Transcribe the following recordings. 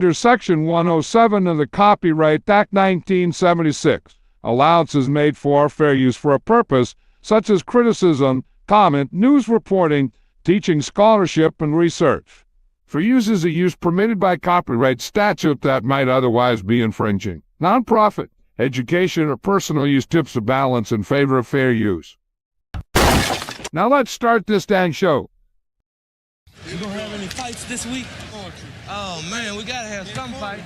Under Section 107 of the Copyright Act 1976, allowance is made for fair use for a purpose such as criticism, comment, news reporting, teaching, scholarship, and research. For uses of use permitted by copyright statute that might otherwise be infringing. Nonprofit, education, or personal use tips the balance in favor of fair use. Now let's start this dang show. You gonna have any fights this week? Oh man, we gotta have some fights.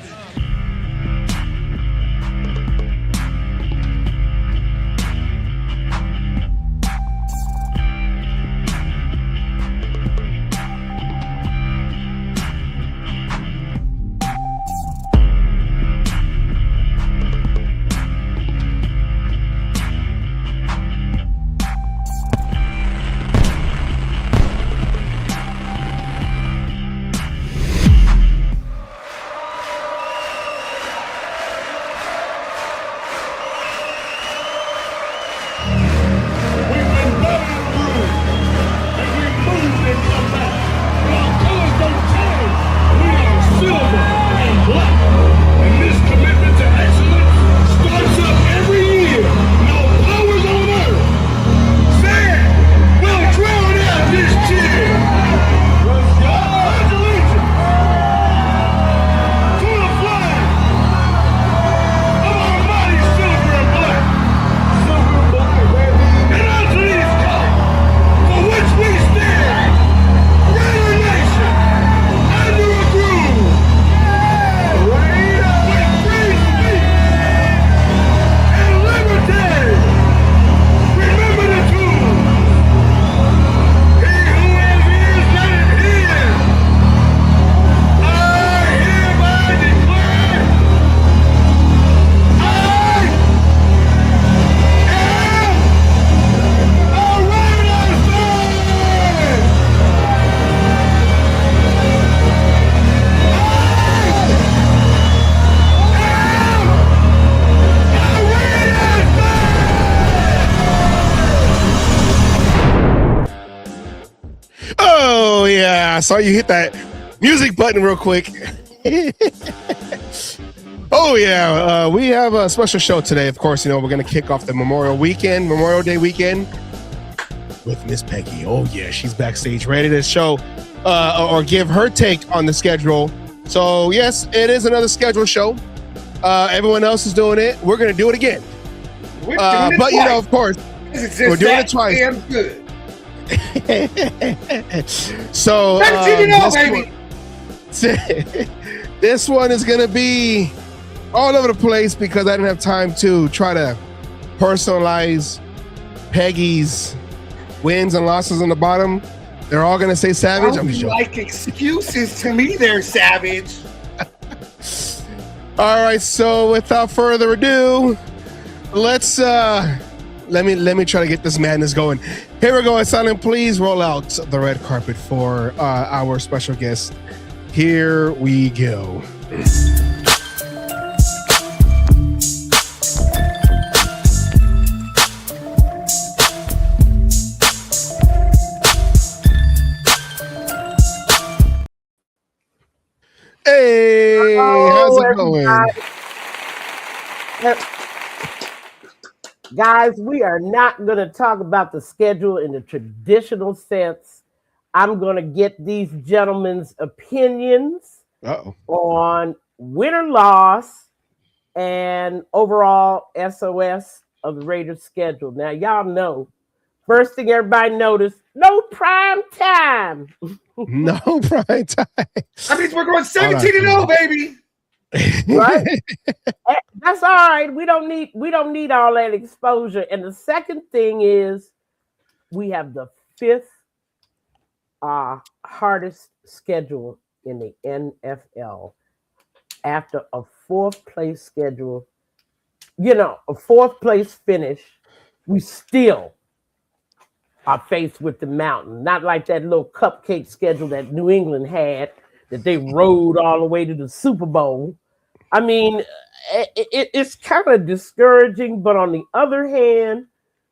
I saw you hit that music button real quick. Oh yeah, we have a special show today. Of course, we're going to kick off the Memorial Day weekend with Miss Peggy. Oh yeah, she's backstage ready to show or give her take on the schedule. So yes, it is another scheduled show. Everyone else is doing it. We're going to do it again. But of course, we're doing it twice. Damn good. So baby. This one is gonna be all over the place because I didn't have time to try to personalize Peggy's wins and losses on the bottom. They're all gonna say Savage. I'm just joking. Like excuses to me there, Savage. All right, so without further ado, let's let me try to get this madness going. Here we go. Silent, please roll out the red carpet for our special guest. Here we go. Hey, how's it going? Guys, we are not going to talk about the schedule in the traditional sense. I'm going to get these gentlemen's opinions on win or loss and overall SOS of the Raiders schedule. Now, y'all know, first thing everybody noticed, no prime time. No prime time. That means we're going 17-0, baby. Right? That's all right. We don't need all that exposure. And the second thing is we have the fifth hardest schedule in the NFL after a fourth place schedule. A fourth place finish, we still are faced with the mountain. Not like that little cupcake schedule that New England had that they rode all the way to the Super Bowl. I mean, it's kind of discouraging, but on the other hand,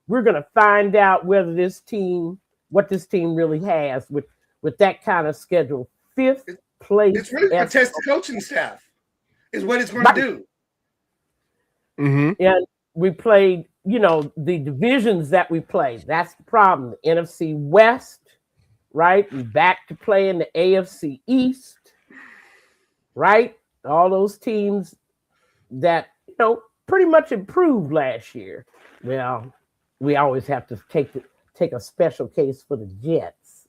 we're going to find out what this team really has with that kind of schedule. Fifth place. It's really going to test the coaching staff, is what it's going to do. Mm-hmm. And we played, the divisions that we played. That's the problem. The NFC West, right? We back to playing the AFC East, right? All those teams that, pretty much improved last year. Well, we always have to take a special case for the Jets.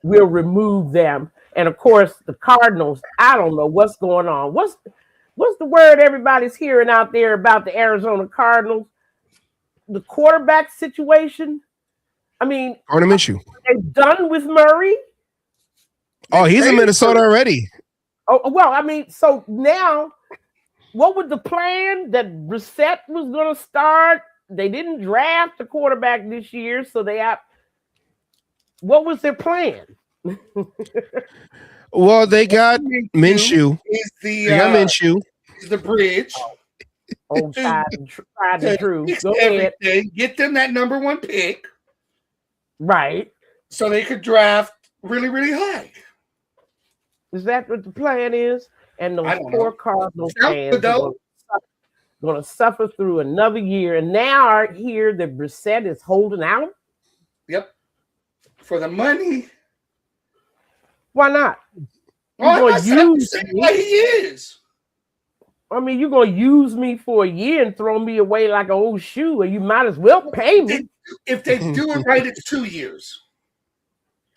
We'll remove them. And of course, the Cardinals, I don't know what's going on. What's the word everybody's hearing out there about the Arizona Cardinals? The quarterback situation? I mean, Minshew. They're done with Murray. Oh, he's in Minnesota already. Oh, well, I mean, so now, what was the plan? That Brissett was going to start? They didn't draft a quarterback this year, so what was their plan? Well, they got Minshew. They got Minshew. Is the bridge. Tried and true. Fix Go ahead. everything. Get them that number 1 pick. Right. So they could draft really, really high. Is that what the plan is? And those poor Cardinals fans are going to suffer through another year. And now I hear that Brissett is holding out. Yep. For the money. Why not? Why he is. I mean, you're going to use me for a year and throw me away like an old shoe, and you might as well pay me. If they do it right, it's 2 years.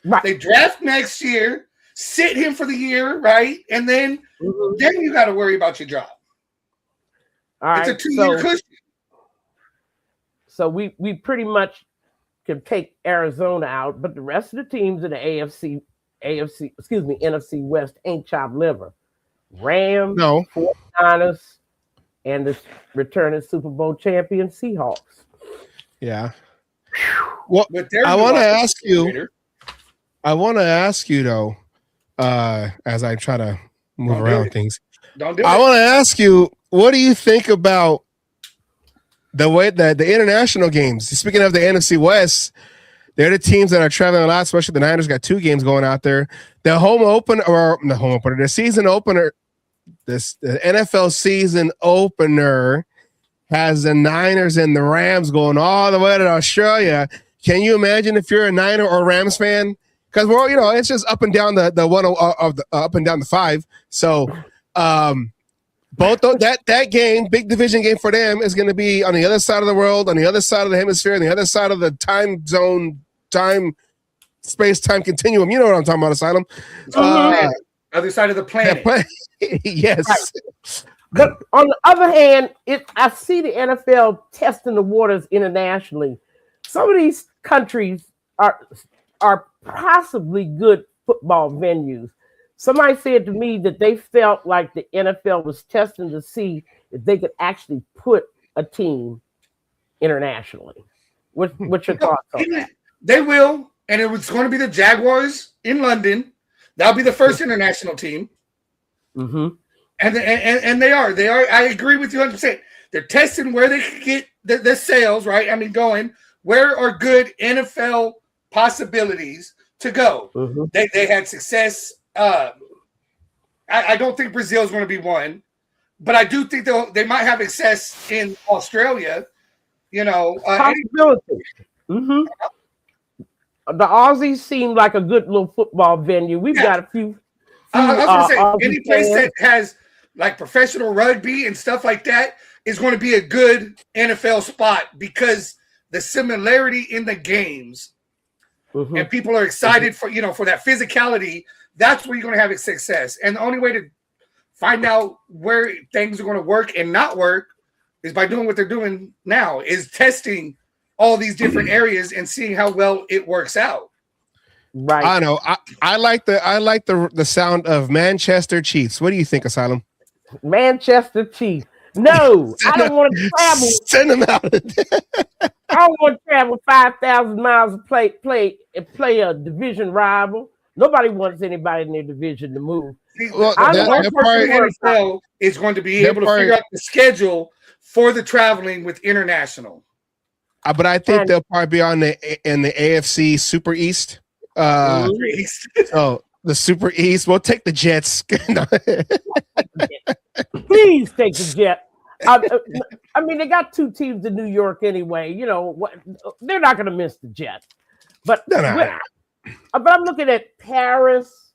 Right. They draft next year, sit him for the year, right? And then you got to worry about your job. All right. It's a 2-year cushion. So we pretty much can take Arizona out, but the rest of the teams in the NFC West ain't chopped liver. Rams, 49ers, and the returning Super Bowl champion Seahawks. Yeah. Well, I want to ask you though, as I try to move around things. I want to ask you, what do you think about the way that the international games? Speaking of the NFC West, they're the teams that are traveling a lot, especially the Niners got 2 games going out there. The season opener, the NFL season opener has the Niners and the Rams going all the way to Australia. Can you imagine if you're a Niner or Rams fan? Because it's just up and down the one of the up and down the 5. So both that game, big division game for them, is going to be on the other side of the world, on the other side of the hemisphere, on the other side of the time zone, space-time continuum. You know what I'm talking about, Asylum. Other side of the planet. Yes. Right. But on the other hand, I see the NFL testing the waters internationally. Some of these countries are possibly good football venues. Somebody said to me that they felt like the NFL was testing to see if they could actually put a team internationally. What's your thoughts on that? They will, and it was going to be the Jaguars in London. That'll be the first international team. Mm-hmm. And they are. I agree with you 100%. They're testing where they can get the sales, right? I mean, going, where are good NFL possibilities to go? Mm-hmm. They had success. I don't think Brazil is going to be one, but I do think they might have success in Australia. Possibility. Mm-hmm. The Aussies seem like a good little football venue. We've got a few. I was going to say, any place that has like professional rugby and stuff like that is going to be a good NFL spot because the similarity in the games, and people are excited for that physicality. That's where you're going to have success. And the only way to find out where things are going to work and not work is by doing what they're doing now, is testing all these different areas and seeing how well it works out. Right. I know. I like the sound of Manchester Chiefs. What do you think, Asylum? Manchester Chiefs. No, I don't want to travel. Send them out. I don't want to travel 5,000 miles to play a division rival. Nobody wants anybody in their division to move. Well, the NFL is going to be able to figure out the schedule for the traveling with international. But I think they'll probably be in the AFC Super East So the Super East. We'll take the Jets. Please take the Jets. I mean, they got two teams in New York anyway. You know what? They're not going to miss the Jets. But No. but I'm looking at Paris,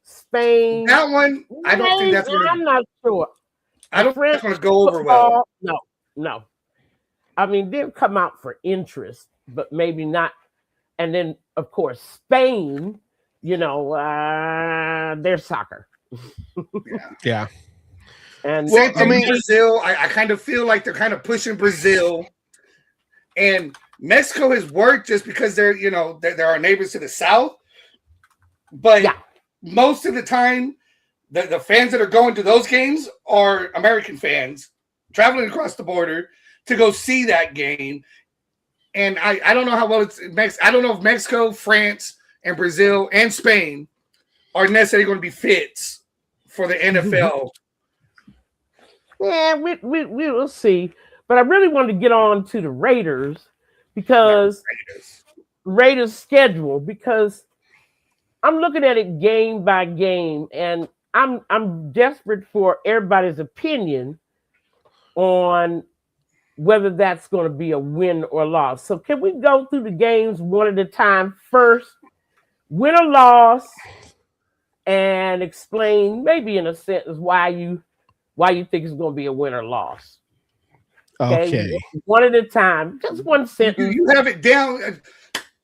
Spain. That one, I don't think that's going to. I'm not sure. I don't think it's going to go over well. No. I mean, they'll come out for interest, but maybe not. And then, of course, Spain. You know, they're soccer. Yeah. And same thing with Brazil. I kind of feel like they're kind of pushing Brazil, and Mexico has worked just because they're our neighbors to the south. But most of the time, the fans that are going to those games are American fans traveling across the border to go see that game. And I don't know how well I don't know if Mexico, France, and Brazil and Spain are necessarily going to be fits for the NFL. Yeah, we will see. But I really wanted to get on to the Raiders because Raiders schedule, because I'm looking at it game by game, and I'm desperate for everybody's opinion on whether that's going to be a win or loss. So can we go through the games one at a time first? Win or loss, and explain maybe in a sentence why you think it's going to be a win or loss. Okay. One at a time, just one sentence. You have it down.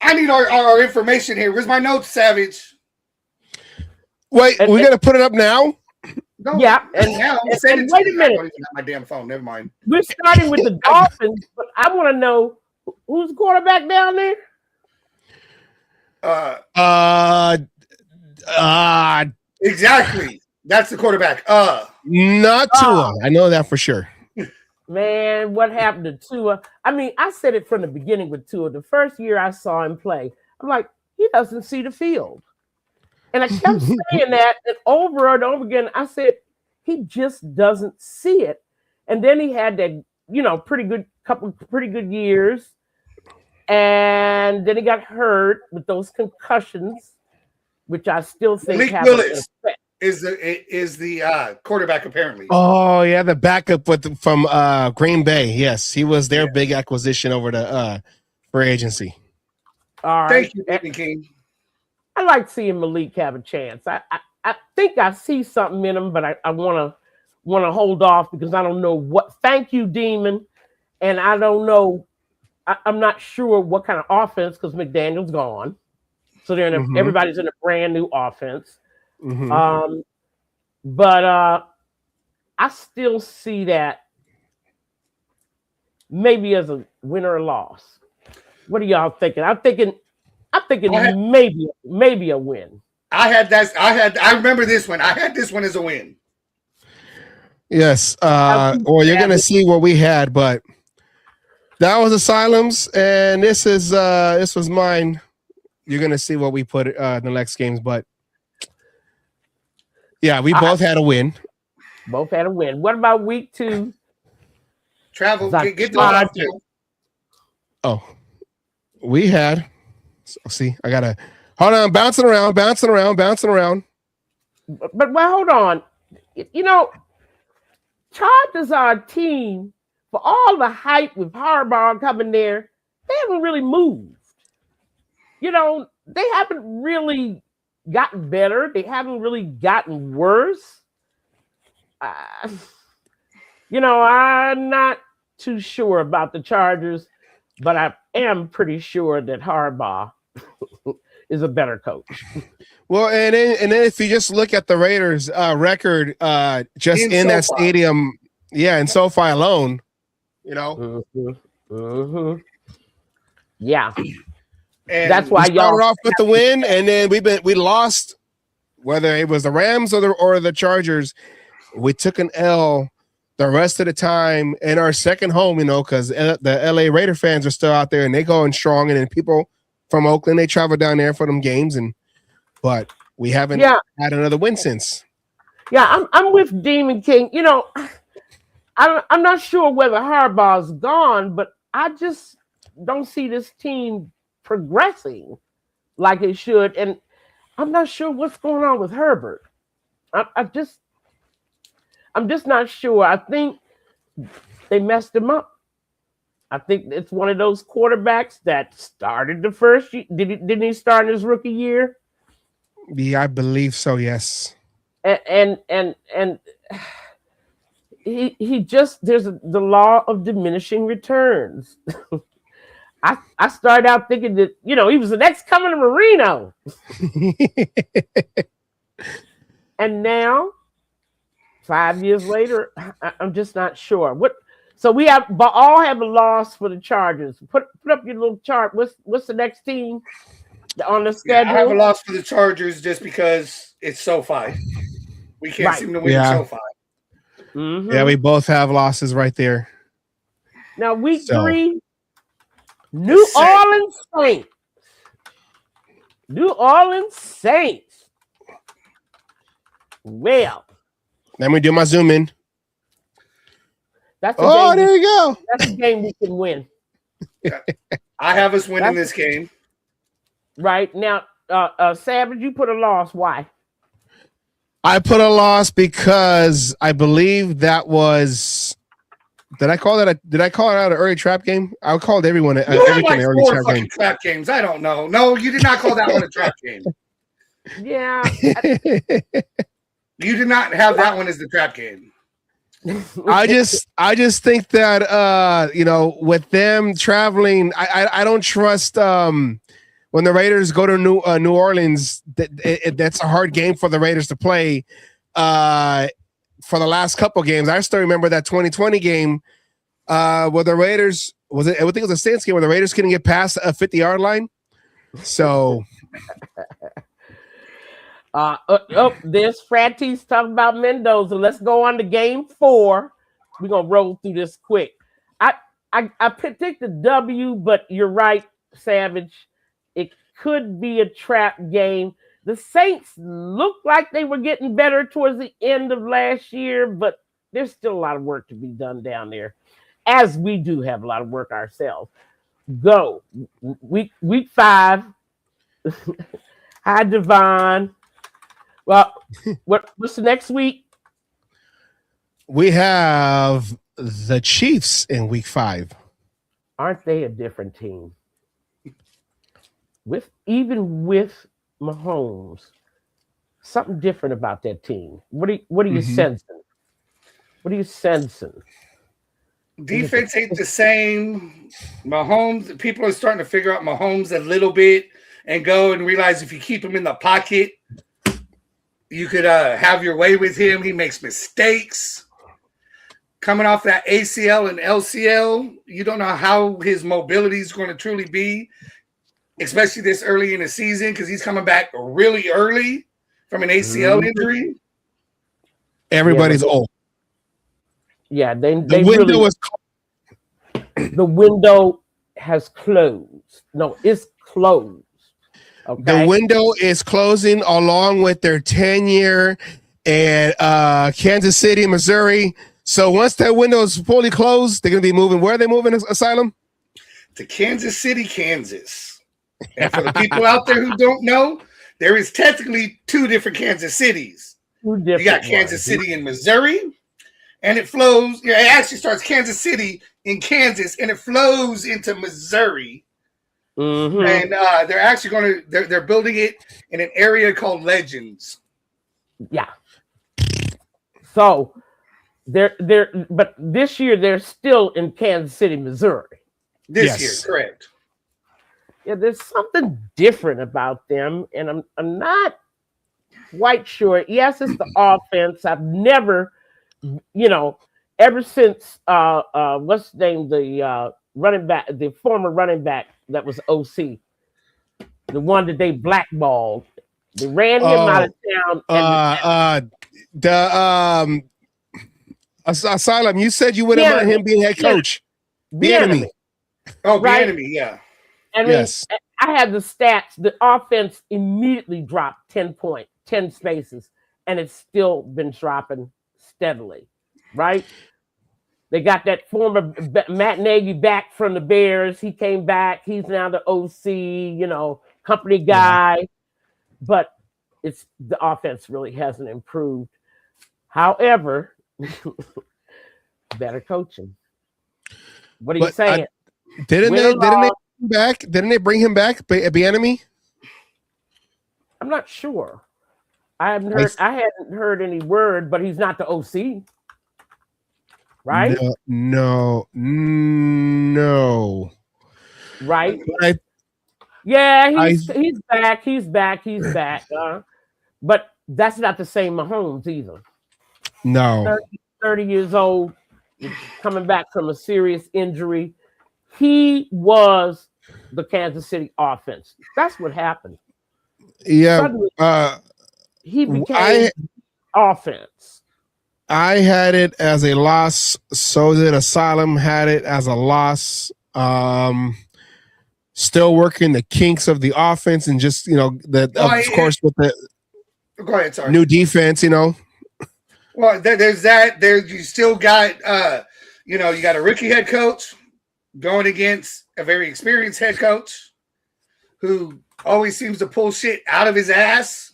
I need our information here. Where's my notes, Savage? Wait, we're going to put it up now? No, yeah. And wait a minute. I don't even have my damn phone. Never mind. We're starting with the Dolphins, but I want to know who's the quarterback down there? Exactly. That's the quarterback. Not Tua. I know that for sure. Man, what happened to Tua? I mean, I said it from the beginning with Tua. The first year I saw him play, I'm like, he doesn't see the field. And I kept saying that, and over and over again, I said, he just doesn't see it. And then he had that, couple pretty good years. And then he got hurt with those concussions, which I still think Malik have Willis is the quarterback apparently. Oh yeah, the backup from Green Bay. Yes, he was their big acquisition over the free agency. All right, thank you, King. I like seeing Malik have a chance. I think I see something in him, but I want to hold off because I don't know what. Thank you, Demon, and I don't know. I'm not sure what kind of offense because McDaniel's gone. So everybody's in a brand new offense. Mm-hmm. But I still see that maybe as a win or a loss. What are y'all thinking? I'm thinking maybe a win. I remember this one. I had this one as a win. Yes. Or you're gonna see what we had, but that was Asylum's, and this was mine. You're gonna see what we put in the next games, but yeah, we both had a win. Both had a win. What about week 2? Travel. Get the we had. See, I gotta hold on, bouncing around. But hold on. Chargers are a team. For all the hype with Harbaugh coming there, they haven't really moved. They haven't really gotten better. They haven't really gotten worse. I'm not too sure about the Chargers, but I am pretty sure that Harbaugh is a better coach. Well, and then if you just look at the Raiders' record, just in that stadium, in SoFi alone, Yeah. And that's why y'all started off with the win, and then we lost, whether it was the Rams or the Chargers. We took an L the rest of the time in our second home, because the LA Raider fans are still out there and they going strong, and then people from Oakland, they travel down there for them games, but we haven't had another win since. Yeah, I'm with Demon King. I'm not sure whether Harbaugh's gone, but I just don't see this team progressing. like it should. And I'm not sure what's going on with Herbert. I'm just not sure. I think they messed him up. I think it's one of those quarterbacks that started the first year. Didn't he start in his rookie year? Yeah, I believe so. Yes. And he just the law of diminishing returns. I started out thinking that he was the next coming to Marino, and now 5 years later, I'm just not sure what. So we all have a loss for the Chargers. Put up your little chart. What's the next team on the schedule? I have a loss for the Chargers just because it's SoFi. We can't seem to win SoFi. Mm-hmm. Yeah, we both have losses right there. Now week 3, New Orleans Saints. New Orleans Saints. Well, let me do my zoom in. That's game there you go. That's a game we can win. I have us winning this game. Right now, Savage, you put a loss. Why? I put a loss because I believe that was. Did I call it out an early trap game? I called everyone everything an early trap game. Trap games. I don't know. No, you did not call that one a trap game. Yeah. You did not have that one as the trap game. I just think that with them traveling, I don't trust when the Raiders go to New Orleans. That's a hard game for the Raiders to play. For the last couple games, I still remember that 2020 game where the Raiders I think it was a Saints game where the Raiders couldn't get past a 50-yard line. So. There's Fratis talking about Mendoza. Let's go on to game 4. We're gonna roll through this quick. I predicted W, but you're right, Savage. It could be a trap game. The Saints looked like they were getting better towards the end of last year, but there's still a lot of work to be done down there, as we do have a lot of work ourselves. Go week 5. Hi, Devon. Well, what's the next week? We have the Chiefs in week 5. Aren't they a different team? Even with Mahomes, something different about that team. What are you sensing? What are you sensing? Defense ain't the same. Mahomes, people are starting to figure out Mahomes a little bit and go and realize if you keep him in the pocket, you could have your way with him. He makes mistakes. Coming off that ACL and LCL, you don't know how his mobility is going to truly be, especially this early in the season because he's coming back really early from an ACL injury. Everybody's old. Yeah, the window has closed. No, it's closed. Okay. The window is closing along with their 10-year and Kansas City, Missouri. So once that window is fully closed, they're going to be moving. Where are they moving, Asylum? To Kansas City, Kansas. And for the people out there who don't know, there is technically 2 different Kansas Cities. You got Kansas City in Missouri, and it flows. It actually starts Kansas City in Kansas, and it flows into Missouri. Mm-hmm. And they're actually they're building it in an area called Legends. Yeah. So but this year they're still in Kansas City, Missouri. This year, correct. Yeah, there's something different about them, and I'm not quite sure. Yes, it's the offense. I've never, ever since what's his name, the running back, the former running back that was OC, the one that they blackballed. They ran him out of town. Asylum, you said you wouldn't mind him being head coach. Bieniemy. Oh, right? Bieniemy, yeah. I mean, yes. I had the stats. The offense immediately dropped 10 spaces, and it's still been dropping steadily, right? They got that former Matt Nagy back from the Bears. He came back. He's now the OC, company guy, but it's the offense really hasn't improved. However, better coaching. What are you saying? Didn't they bring him back, Bieniemy? I'm not sure. I hadn't heard any word, but he's not the OC. Right? No. Right? He's back. He's back. But that's not the same Mahomes either. No. 30 years old, coming back from a serious injury. He was the Kansas City offense. That's what happened. Yeah. Suddenly, he became offense. I had it as a loss. So did Asylum had it as a loss. Still working the kinks of the offense and just, of course, with the go ahead, sorry. New defense, Well, there's that. You still got, you got a rookie head coach going against a very experienced head coach who always seems to pull shit out of his ass.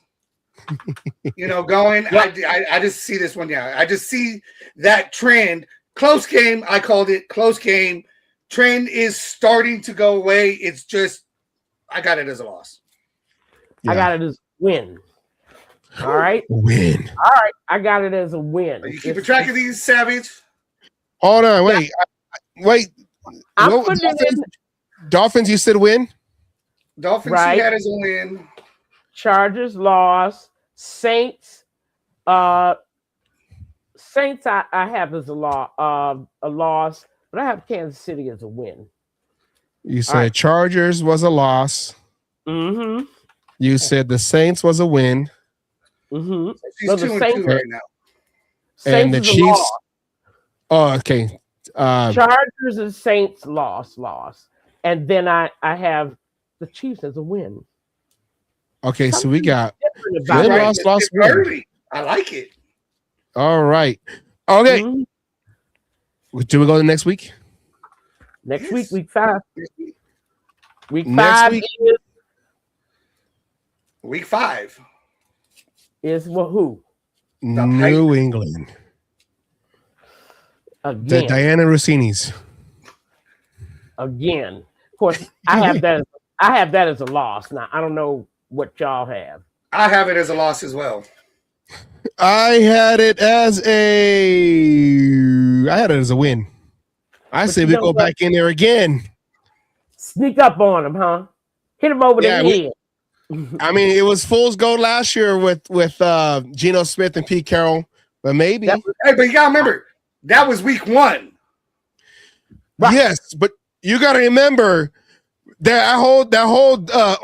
Going. I just see this one. Yeah, I just see that trend. Close game. I called it close game. Trend is starting to go away. It's just, I got it as a loss. Yeah. I got it as win. All right. Win. All right. I got it as a win. Are you keeping track of these, Savage? Hold on. Wait. I'm putting it in. Dolphins, you said win? Dolphins, right. You had as a win. Chargers loss. Saints. Saints, I have as a loss, but I have Kansas City as a win. You said Chargers was a loss. Mm-hmm. You said the Saints was a win. Mm-hmm. So the Saints right now. And the Chiefs. Oh, okay. Chargers and Saints loss. And then I have the Chiefs as a win. Okay, so we got win, loss, win. I like it. All right. Okay. Mm-hmm. Do we go to next week? Next week, week 5. Week 5 Week 5 is who? New England. Again. The Diana Rossinis. Again. Of course, I have that as a loss. Now, I don't know what y'all have. I have it as a loss as well. I had it as a win. I say we go back in there again. Sneak up on them, huh? Hit them over the head. I mean, it was fool's gold last year with Geno Smith and Pete Carroll, but maybe. Hey, but you gotta remember that was week 1. Right. Yes, but you gotta remember that whole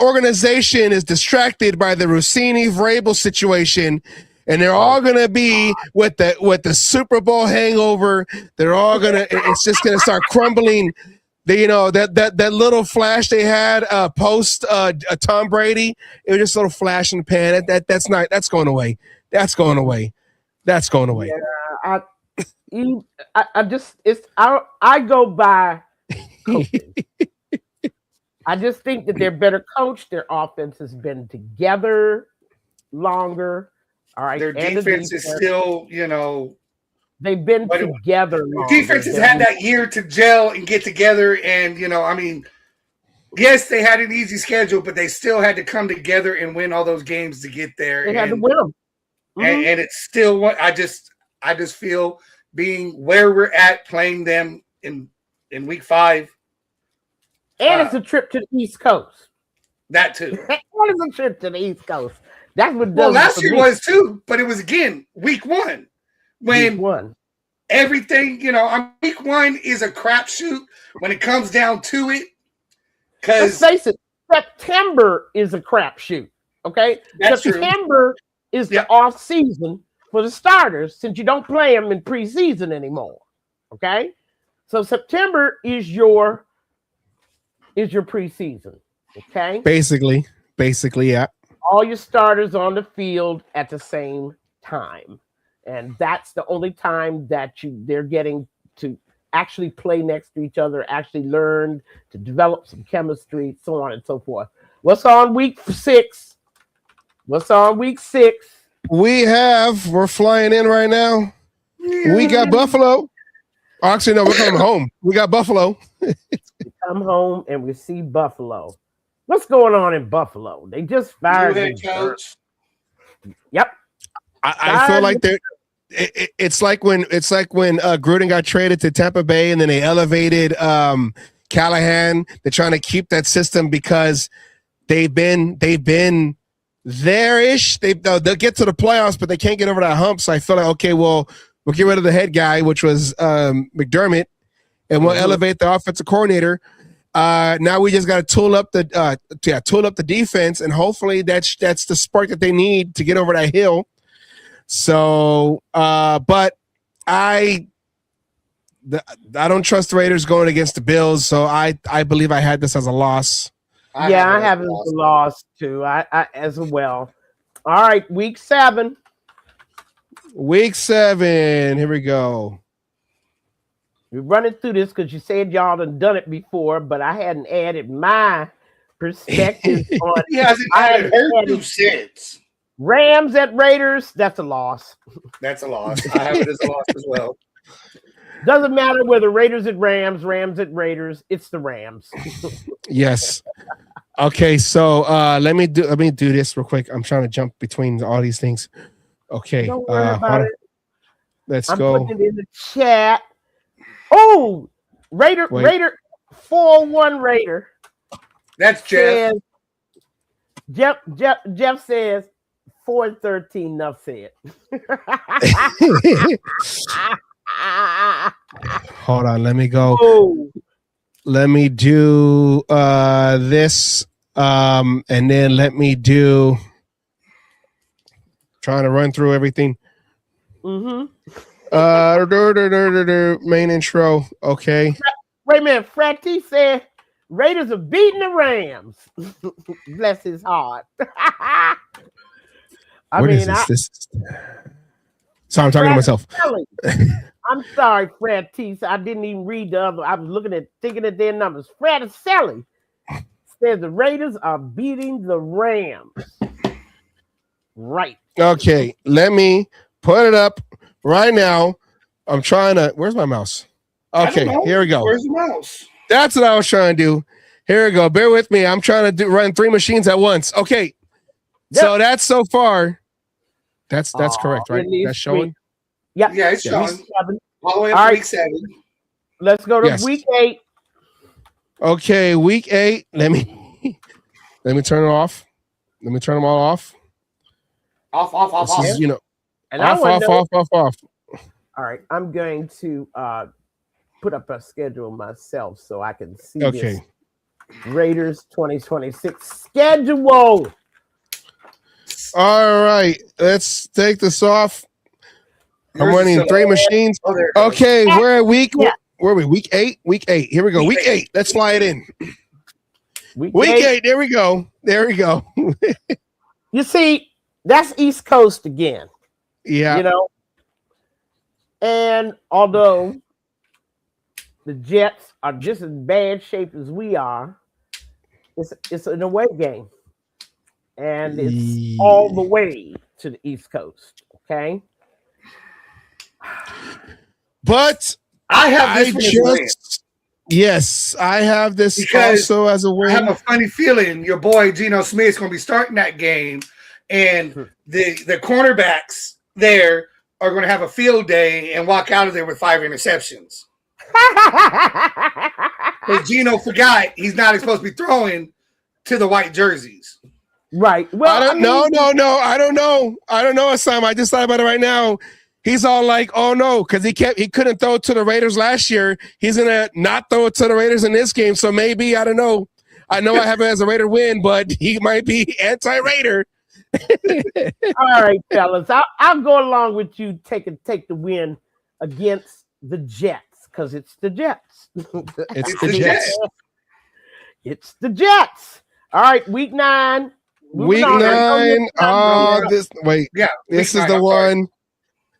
organization is distracted by the Rossini Vrabel situation. And they're all gonna be with the Super Bowl hangover. They're all gonna. It's just gonna start crumbling. That little flash they had post Tom Brady. It was just a little flash in the pan. That's going away. That's going away. Yeah, I go by coaching. I just think that they're better coached. Their offense has been together longer. All right. Their defense is still, they've been together. The defense has had that year to gel and get together. And, yes, they had an easy schedule, but they still had to come together and win all those games to get there. They had to win them. Mm-hmm. And it's still what I just feel being where we're at, playing them in week 5. And it's a trip to the East Coast. That too. What is a trip to the East Coast? That's what. Well, last year was too, but it was again week 1 when everything week 1 is a crapshoot when it comes down to it. Because let's face it, September is a crapshoot. Okay, September is the off season for the starters since you don't play them in preseason anymore. Okay, so September is your preseason. Okay, basically, yeah. All your starters on the field at the same time. And that's the only time that they're getting to actually play next to each other, actually learn to develop some chemistry, so on and so forth. What's on week 6? What's on week 6? We're flying in right now. We got Buffalo. Actually, no, we're coming home. We got Buffalo. We come home and we see Buffalo. What's going on in Buffalo? They just fired New head the coach. Yep. I feel like it's like when Gruden got traded to Tampa Bay and then they elevated Callahan. They're trying to keep that system because they've been there-ish. They'll get to the playoffs, but they can't get over that hump. So I feel like, okay, well, we'll get rid of the head guy, which was McDermott, and we'll elevate the offensive coordinator. Now we just got to tool up the defense, and hopefully that's the spark that they need to get over that hill. So, but I don't trust the Raiders going against the Bills, so I believe I had this as a loss. I have it as a loss too. I as well. All right, week 7. Week 7. Here we go. We're running through this because you said y'all done it before, but I hadn't added my perspective on. He hasn't added her since. Rams at Raiders. That's a loss. That's a loss. I have it as a loss as well. Doesn't matter whether Raiders at Rams, Rams at Raiders. It's the Rams. Yes. Okay, so let me do this real quick. I'm trying to jump between all these things. Okay, Don't worry about it. Let's I'm go. putting it in the chat. Oh, Raider 401 Raider. That's Jeff. Jeff says 4-13. Enough said. Hold on, let me go. Oh. Let me do this, and then let me do. Trying to run through everything. Mm-hmm. Main intro. Okay. Wait a minute. Fratty said Raiders are beating the Rams. Bless his heart. Sorry, I'm talking to myself. I'm sorry, Fratty. I didn't even read the other. I was thinking of their numbers. Fraticelli says the Raiders are beating the Rams. Right. Okay, let me put it up right now. I'm trying to. Where's my mouse? Okay, here we go. Where's the mouse? That's what I was trying to do. Here we go. Bear with me. I'm trying to run 3 machines at once. Okay. Yep. So that's so far. That's correct, right? That's showing. Yeah, it's showing. All the way up to week 7. Let's go to week 8. Okay, week 8. Let me turn it off. Let me turn them all off. Off. This is, and off. All right, I'm going to put up a schedule myself so I can see this Raiders 2026 schedule. All right, let's take this off. I'm running 3 machines. Okay, we're at week. Where are we? Week 8. Week 8. Here we go. Week 8. Let's fly it in. Week 8. There we go. You see, that's East Coast again. Yeah. And although the Jets are just as bad shape as we are, it's an away game. And it's all the way to the East Coast. Okay. But I have this yes, I have this because also as a win. I have a funny feeling your boy Geno Smith's going to be starting that game, and the cornerbacks there are going to have a field day and walk out of there with 5 interceptions. Because Geno forgot he's not supposed to be throwing to the white jerseys. Right. Well, I don't know. I don't know, Assam. I just thought about it right now. He's all like, "Oh no," because he couldn't throw it to the Raiders last year. He's gonna not throw it to the Raiders in this game. So maybe I don't know. I know I have it as a Raider win, but he might be anti-Raider. All right, fellas, I'll go along with you. Take the win against the Jets because it's the Jets. It's the Jets. It's the Jets. All right, week 9. Week 9. This is the one.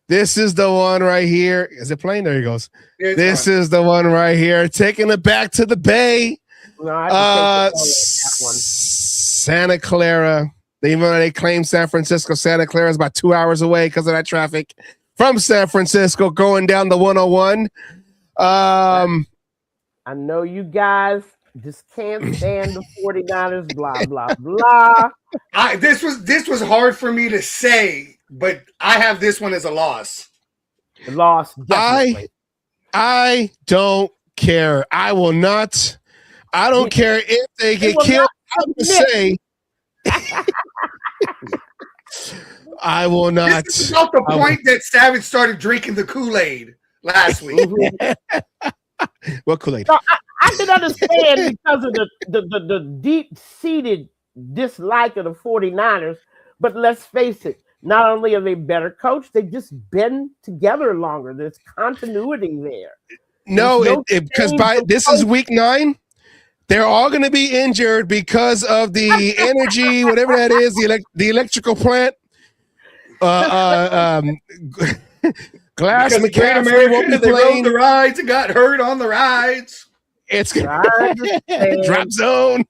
This is the one right here. Is it playing? There he goes. Yeah, this is the one right here. Taking it back to the Bay. No, I Santa Clara. Even though they claim San Francisco, Santa Clara is about 2 hours away because of that traffic from San Francisco going down the 101. I know you guys just can't stand the 49ers, blah, blah, blah. This was hard for me to say, but I have this one as a loss. The loss, definitely. I don't care. I will not. I don't care if they get killed. I will say I will not. This is about the point that Savage started drinking the Kool-Aid last week. What Kool-Aid? No, I can understand because of the deep-seated dislike of the 49ers, but let's face it, not only are they better coached, they've just been together longer. There's continuity there. No, because this is week 9. They're all going to be injured because of the energy, whatever that is, the electrical plant. Glass McCaffrey won't be they playing. rode the rides and got hurt on the rides. It's drop zone.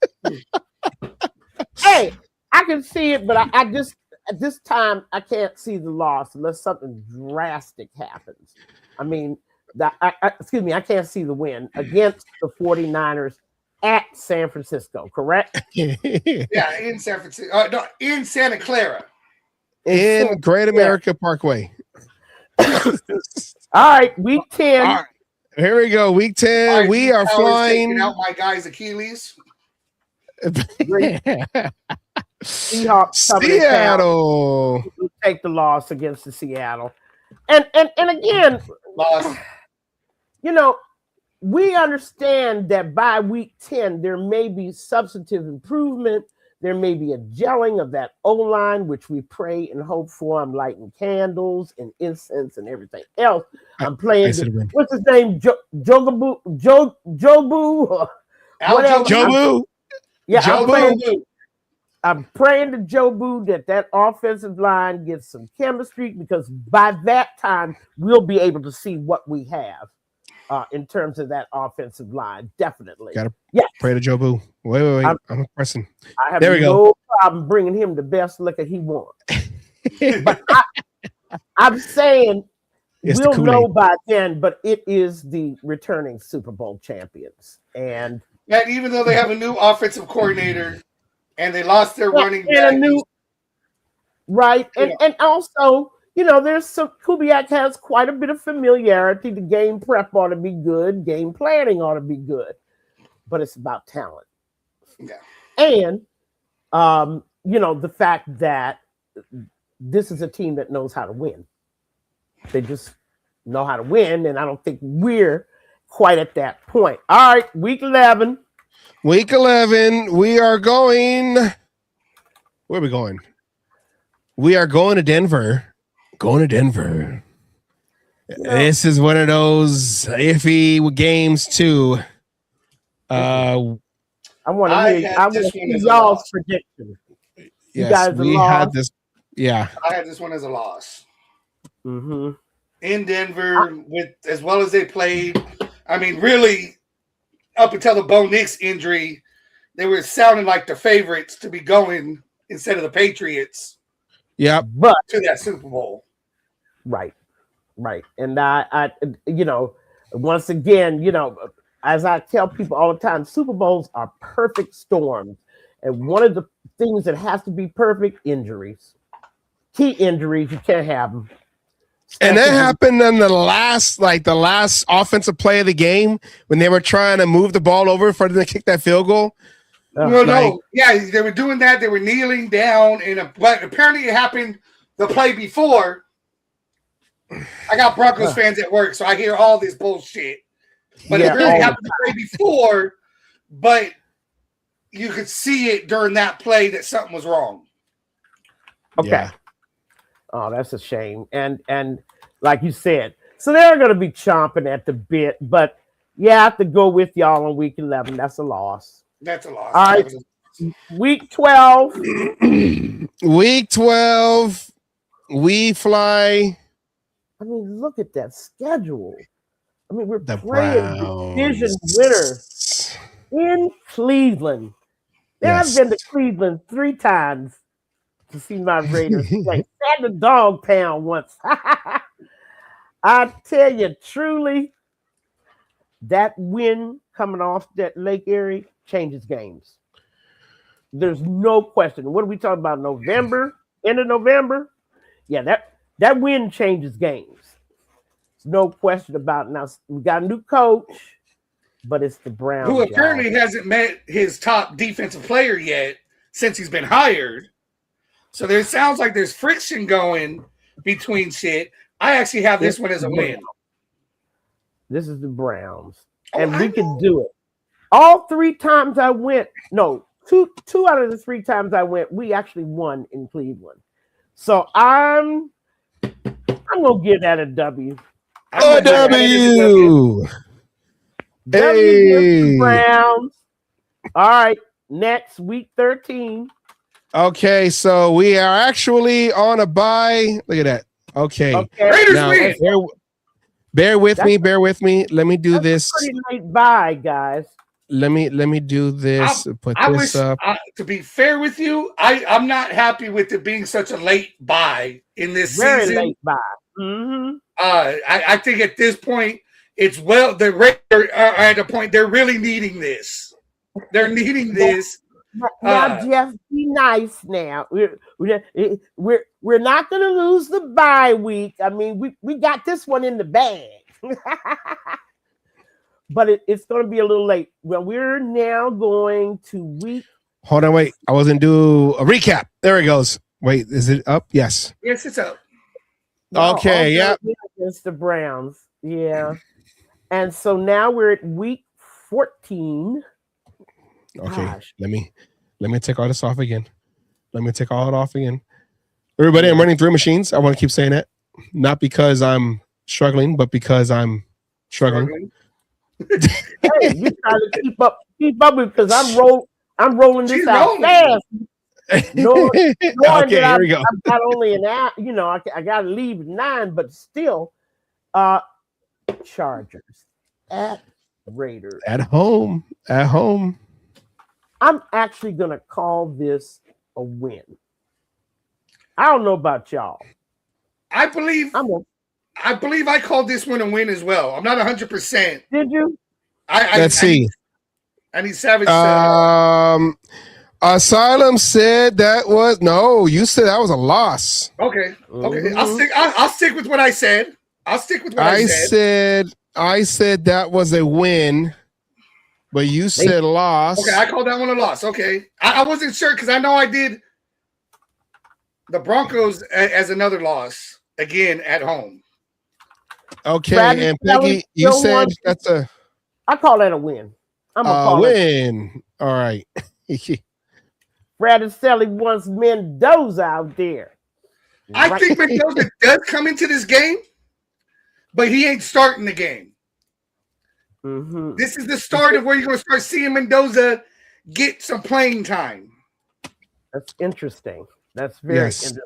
Hey, I can see it, but I just at this time I can't see the loss unless something drastic happens. I mean, I can't see the win against the 49ers at San Francisco, correct? Yeah, in San Francisco. No, in Santa Clara. In Great America Parkway. All right, week 10. All right, here we go. Week 10. Right, we are flying out my guy's Achilles. Seahawks Seattle. We take the loss against the Seattle. And again, Loss. You know, we understand that by week 10, there may be substantive improvement. There may be a gelling of that O-line, which we pray and hope for. I'm lighting candles and incense and everything else. I'm playing. What's his name? Jobu? Jobu? Yeah, I'm praying to Jobu that offensive line gets some chemistry, because by that time, we'll be able to see what we have. In terms of that offensive line, definitely. Gotta pray to Jobu. Wait. I'm pressing. I have no problem bringing him the best liquor he wants. But I'm saying we'll know by then, but it is the returning Super Bowl champions. And even though they have a new offensive coordinator and they lost their running back. And also, there's some Kubiak has quite a bit of familiarity. The game prep ought to be good. Game planning ought to be good. But it's about talent. Yeah. And, the fact that this is a team that knows how to win. They just know how to win. And I don't think we're quite at that point. All right, week 11. Week 11, we are going. Where are we going? We are going to Denver. This is one of those iffy games too. I want to hear y'all's prediction. Yes, we had this. Yeah, I had this one as a loss. Mm-hmm. In Denver, with as well as they played. I mean, really, up until the Bo Nix injury, they were sounding like the favorites to be going instead of the Patriots. Yeah, but to that Super Bowl. Right. And I once again, as I tell people all the time, Super Bowls are perfect storms. And one of the things that has to be perfect, injuries. Key injuries, you can't have them. And that happened in the last offensive play of the game when they were trying to move the ball over for them to kick that field goal. No. Yeah, they were doing that. They were kneeling down. But apparently it happened the play before. I got Broncos fans at work, so I hear all this bullshit. But it really happened the play before, but you could see it during that play that something was wrong. Okay. Yeah. Oh, that's a shame. And like you said, so they're going to be chomping at the bit. But I have to go with y'all on week 11. That's a loss. That's a loss. All right. Week 12. Week 12. We fly. I mean, look at that schedule. I mean, we're playing division winners in Cleveland. Man, I've Yes. been to Cleveland 3 times to see my Raiders play. At the dog pound once. I tell you, truly, that win coming off that Lake Erie changes games. There's no question. What are we talking about? November? End of November? Yeah, that win changes games. There's no question about it. Now we got a new coach, but it's the Browns. Who apparently hasn't met his top defensive player yet since he's been hired. So there sounds like there's friction going between shit. I actually have this one as a win. This is the Browns. And we can do it. All 3 times I went, no, two out of the 3 times I went, we actually won in Cleveland. So I'm gonna give that a W. A W. The Browns. All right, next week 13. Okay, so we are actually on a bye. Look at that. Okay. Raiders now, win. bear with me. Let me do this. Pretty late bye, guys. Let me do this. I wish, to be fair with you, I'm not happy with it being such a late bye in this Very season. late bye. Mm-hmm. I think at this point, the Raiders are at a point they're really needing this. They're needing this. Now, Jeff, be nice. Now we're not going to lose the bye week. I mean, we got this one in the bag, but it's going to be a little late. Well, we're now going to week. Hold on, wait. I wasn't do a recap. There it goes. Wait, is it up? Yes. Yes, it's up. Okay. Yeah. Against the Browns. Yeah. And so now we're at week 14. Okay, Gosh. let me take all this off again. Let me take all it off again. Everybody, I'm running 3 machines. I want to keep saying that, not because I'm struggling, but because I'm struggling. Hey, you trying to keep up because I'm rolling this She's out rolling. fast. No, Okay, here we go. I'm not only an hour, I got to leave at 9, but still, Chargers at Raiders At home. I'm actually going to call this a win. I don't know about y'all. I believe I called this one a win as well. I'm not 100%. Did you? Let's see. I need Savage. Asylum said that was no. You said that was a loss. Okay. Mhm. I'll stick with what I said. I said. I said that was a win, but you said loss. Okay, I called that one a loss. Okay, I wasn't sure because I know I did the Broncos as another loss again at home. Okay, Brad and Peggy, you said that's a. I call that a win. I'm gonna call win. All right. Brad and Sally wants Mendoza out there. I think Mendoza does come into this game, but he ain't starting the game. Mm-hmm. This is the start of where you're going to start seeing Mendoza get some playing time. That's interesting. That's very interesting.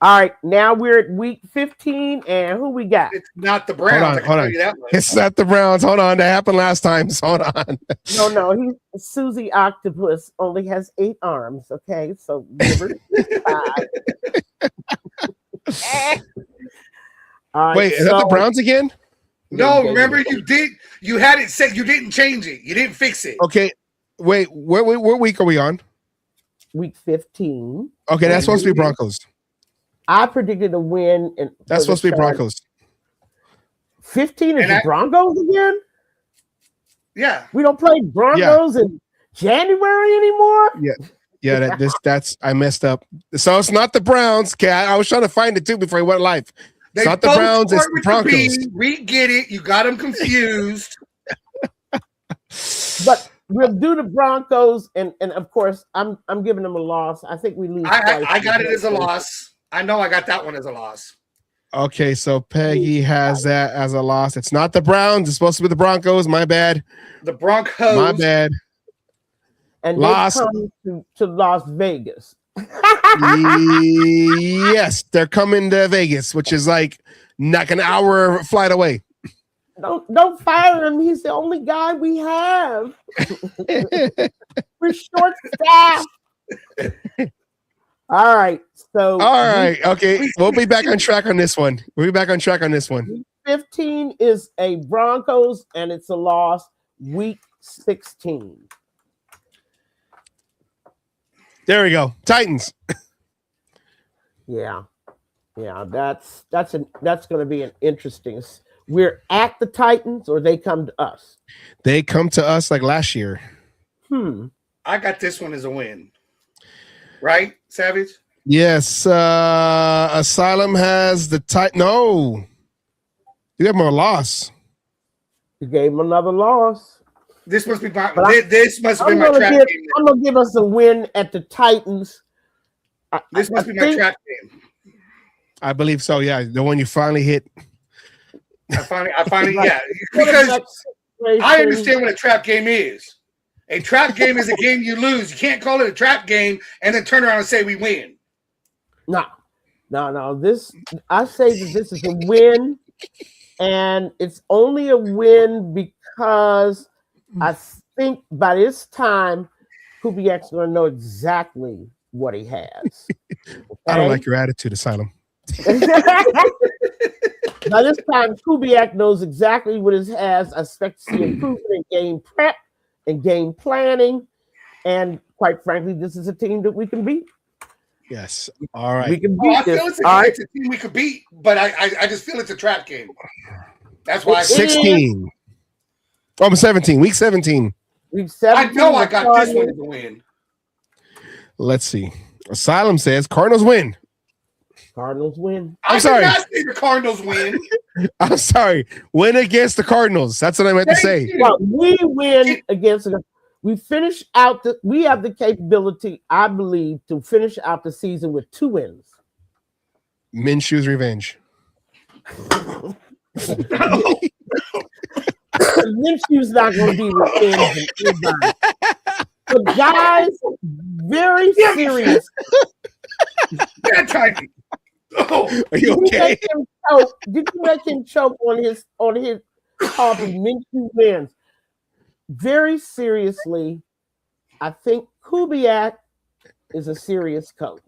All right, now we're at week 15, and who we got? It's not the Browns. Hold on. It's not the Browns. Hold on. That happened last time. So hold on. No. Susie Octopus only has 8 arms. Okay, so give her 5. Wait, is that the Browns again? No, remember you had it set. You didn't change it. You didn't fix it. Okay. Wait, what week are we on? Week 15. Okay, that's supposed to be Broncos. I predicted a win. That's supposed to be Broncos. 15 is the Broncos again? Yeah. We don't play Broncos in January anymore? Yeah, that's I messed up. So it's not the Browns. Okay, I was trying to find it too before I went live. It's not the Browns, it's the Broncos. We get it. You got them confused. But we'll do the Broncos, and of course, I'm giving them a loss. I think we lose. I got it as a loss. I know I got that one as a loss. Okay, so Peggy has that as a loss. It's not the Browns. It's supposed to be the Broncos. My bad. The Broncos. My bad. And they come to Las Vegas. Yes, they're coming to Vegas, which is like an hour flight away. Don't fire him. He's the only guy we have. We're short staffed. All right. So all right. Okay. We'll be back on track on this one. We'll be back on track on this one. Week 15 is a Broncos, and it's a loss. Week 16. There we go. Titans. Yeah. That's going to be an interesting. We're at the Titans, or they come to us. They come to us like last year. I got this one as a win. Right, Savage? Yes. Asylum has the No. You have more loss. You gave them another loss. This must be my this must have been my trap game. I'm gonna give us a win at the Titans. This must be my trap game. I believe so. Yeah, the one you finally hit. I finally, yeah. Because I understand what a trap game is. A trap game is a game you lose. You can't call it a trap game and then turn around and say we win. No. This I say that this is a win, and it's only a win because I think by this time, Kubiak's going to know exactly what he has. Okay? I don't like your attitude, Asylum. By this time, Kubiak knows exactly what he has. I expect to see improvement in game prep and game planning. And quite frankly, this is a team that we can beat. Yes. All right. We can beat I feel it's a team we could beat, but I just feel it's a trap game. That's why 16. I'm 17. Week 17. Week 17. I know I got this one to win. Let's see. Asylum says Cardinals win. Cardinals win. I'm sorry. I did not say the Cardinals win. I'm sorry. Win against the Cardinals. That's what I meant to say. Well, we win against the. We finish out the. We have the capability, I believe, to finish out the season with 2 wins. Minshew's revenge. Minshew's not going to be revenge. But guys, very serious. That tiny. Oh, are you okay? Did you make him choke on his coffee? Minshew wins. Very seriously, I think Kubiak is a serious coach.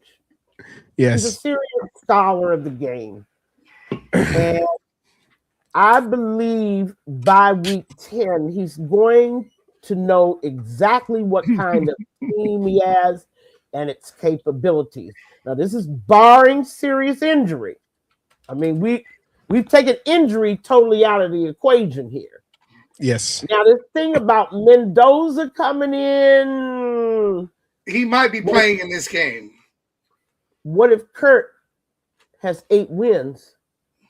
Yes. He's a serious scholar of the game. And I believe by week 10, he's going to know exactly what kind of team he has and its capabilities. Now, this is barring serious injury. I mean, we've taken injury totally out of the equation here. Yes. Now, this thing about Mendoza coming in. He might be playing in this game. What if Kurt has 8 wins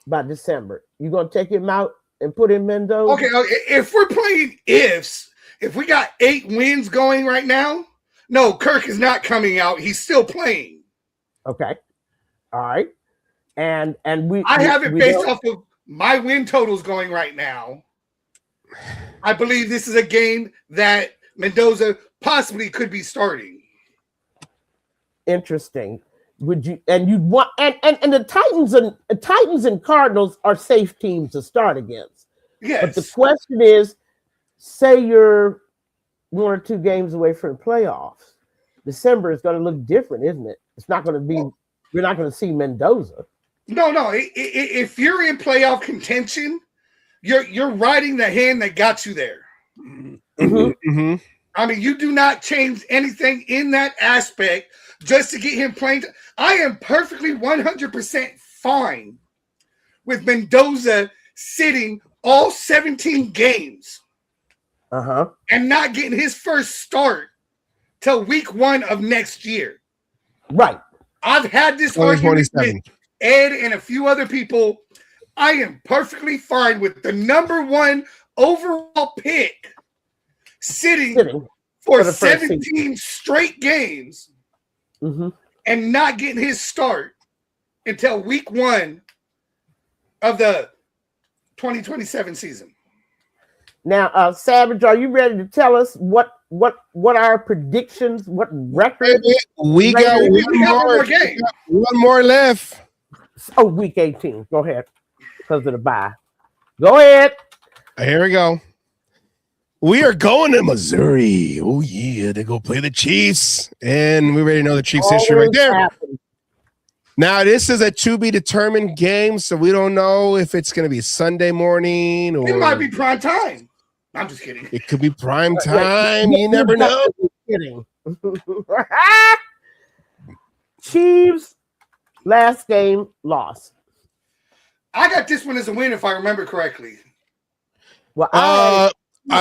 by December? You going to take him out and put in Mendoza? Okay, if we're playing if we got 8 wins going right now, no, Kirk is not coming out. He's still playing. Okay. All right. And I have it based off of my win totals going right now. I believe this is a game that Mendoza possibly could be starting. Interesting. Would you and you'd want and the Titans and Cardinals are safe teams to start against. Yes. But the question is, say you're 1 or 2 games away from the playoffs. December is going to look different, isn't it? It's not going to be. We're not going to see Mendoza. No. If you're in playoff contention, you're riding the hand that got you there. Mm-hmm. Mm-hmm. I mean, you do not change anything in that aspect just to get him playing. I am perfectly 100% fine with Mendoza sitting all 17 games and not getting his first start till week 1 of next year. Right. I've had this argument with Ed and a few other people. I am perfectly fine with the number 1 overall pick sitting for 17 straight games and not getting his start until week 1 of the 2027 season. Now, Savage, are you ready to tell us what our predictions, what record? We got one more left. Oh, week 18. Go ahead. Because of the bye. Go ahead. Here we go. We are going to Missouri. Oh, yeah, to go play the Chiefs. And we already know the Chiefs' history right there. Happens. Now, this is a to-be-determined game, so we don't know if it's going to be Sunday morning or... It might be prime time. I'm just kidding. It could be prime time. You never know. Kidding. Chiefs, last game, loss. I got this one as a win, if I remember correctly. Well,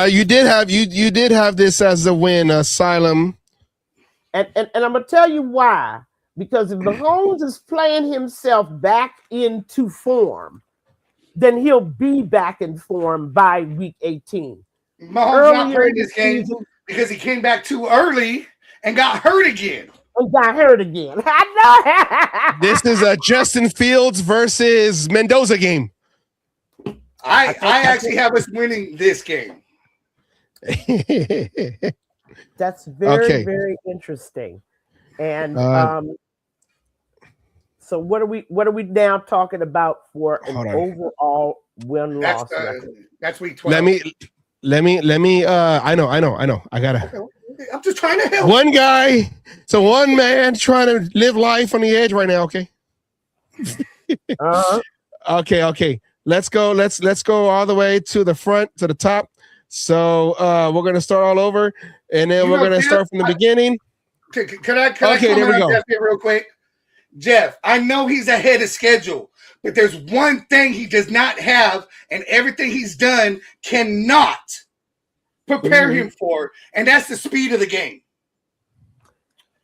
you did have this as a win, Asylum. And I'm gonna tell you why. Because if Mahomes is playing himself back into form, then he'll be back in form by week 18. Mahomes not playing this game because he came back too early and got hurt again. I know. This is a Justin Fields versus Mendoza game. I actually have us winning this game. That's very, very interesting. And so what are we now talking about for an overall win-loss record? That's week 12. Let me I know. I gotta I'm just trying to help. One guy, so one man trying to live life on the edge right now, okay? Okay. Let's go all the way to the front, to the top. So we're gonna start all over, and then we're gonna start from the beginning. Can I there we go. Jeff real quick? Jeff, I know he's ahead of schedule, but there's one thing he does not have, and everything he's done cannot prepare him for, and that's the speed of the game.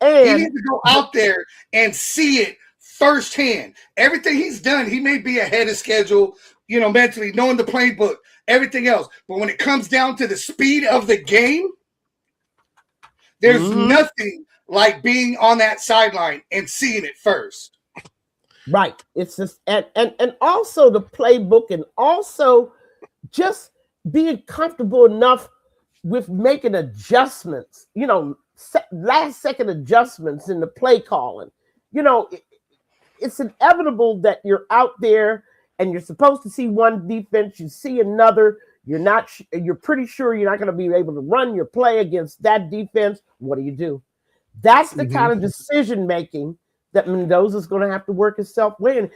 And he needs to go out there and see it firsthand. Everything he's done, he may be ahead of schedule, mentally, knowing the playbook, everything else. But when it comes down to the speed of the game, there's nothing like being on that sideline and seeing it first. Right. It's just and also the playbook, and also just being comfortable enough with making adjustments, last second adjustments in the play calling. It's inevitable that you're out there and you're supposed to see one defense, you see another, you're pretty sure you're not going to be able to run your play against that defense. What do? That's the kind of decision making that Mendoza's going to have to work himself with.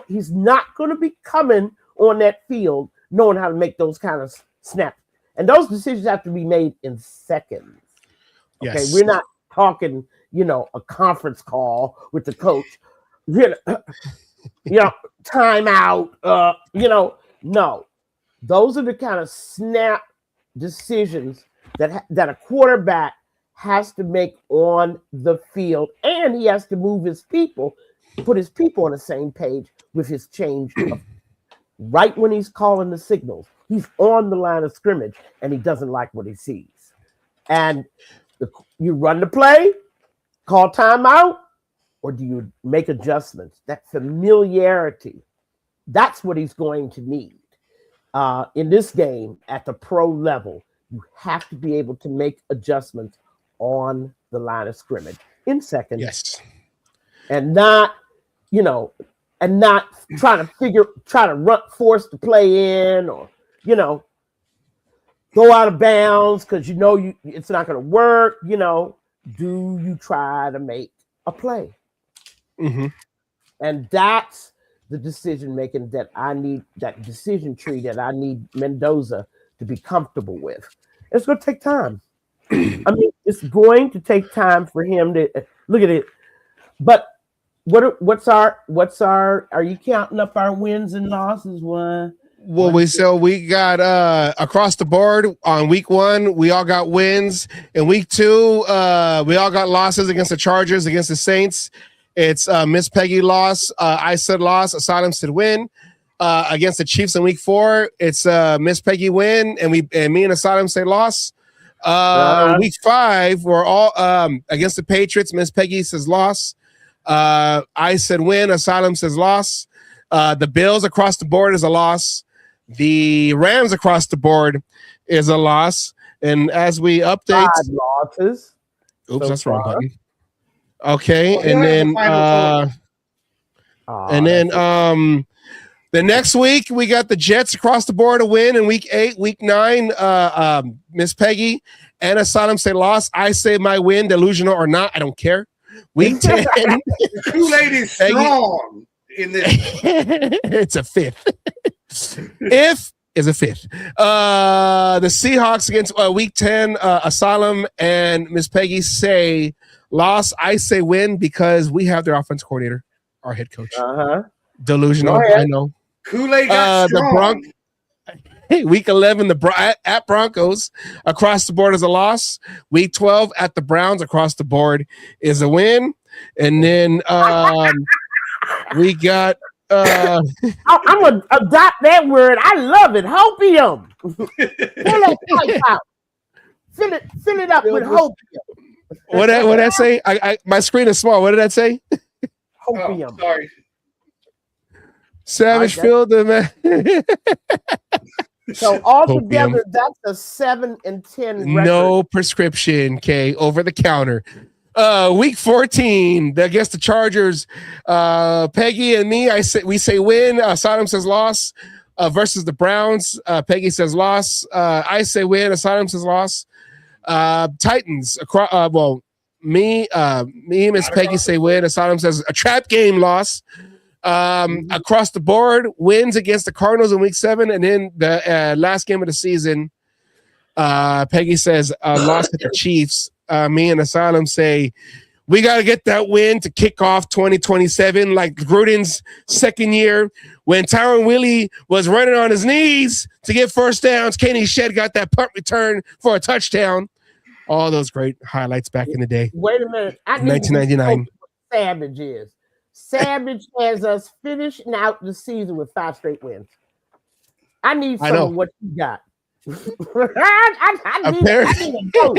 He's not going to be coming on that field knowing how to make those kind of snaps. And those decisions have to be made in seconds. Okay, yes. We're not talking, a conference call with the coach. Timeout. No. Those are the kind of snap decisions that a quarterback has to make on the field, and he has to move his people, put his people on the same page with his change of right when he's calling the signals. He's on the line of scrimmage, and he doesn't like what he sees. And you run the play, call timeout, or do you make adjustments? That familiarity, that's what he's going to need. In this game, at the pro level, you have to be able to make adjustments on the line of scrimmage in seconds. Yes. And not, try to force the play in, or, go out of bounds because it's not going to work. Do you try to make a play? And that's the decision making that I need, that decision tree that I need Mendoza to be comfortable with. It's going to take time. It's going to take time for him to look at it. But what's our? Are you counting up our wins and losses? We got across the board on week 1. We all got wins. In week 2, we all got losses against the Chargers, against the Saints. It's Miss Peggy loss. I said loss. Asylum said win. Against the Chiefs in week 4, it's Miss Peggy win, and me and Asylum say loss. Week 5, we're all against the Patriots. Miss Peggy says loss. I said win. Asylum says loss. The Bills across the board is a loss. The Rams across the board is a loss. And as we update, 5 losses. Oops, that's the wrong button. Okay, and then The next week, we got the Jets across the board to win in week 8. Week 9, Miss Peggy and Asylum say loss. I say my win, delusional or not. I don't care. Week 10. Kool-Aid is strong in this. It's a fifth. If is a fifth. The Seahawks against week 10, Asylum and Miss Peggy say loss. I say win because we have their offense coordinator, our head coach. Delusional, I know. Kool-Aid got strong. Week 11, at Broncos across the board is a loss. Week 12 at the Browns across the board is a win. And then we got I'm gonna adopt that word. I love it. Hopium. Fill that pipe out. Fill it up with hopium. What did I say? My screen is small. What did that say? Hopium. Oh, sorry. Savage filled the man. So altogether, that's a 7-10 record. No prescription, okay, over the counter. Week 14 against the Chargers. Peggy and me, we say win. Asylum says loss. Versus the Browns. Peggy says loss. I say win. Asylum says loss. Titans. Me and Miss Peggy say win. Asylum says a trap game loss. Across the board, wins against the Cardinals in week 7, and then the last game of the season, Peggy says lost to the Chiefs. Me and Asylum say we got to get that win to kick off 2027, like Gruden's second year when Tyron Willie was running on his knees to get first downs. Kenny Shedd got that punt return for a touchdown. All those great highlights back in the day. Wait a minute. 1999. Savage is. Savage has us finishing out the season with 5 straight wins. I need some of what you got. I need a vote.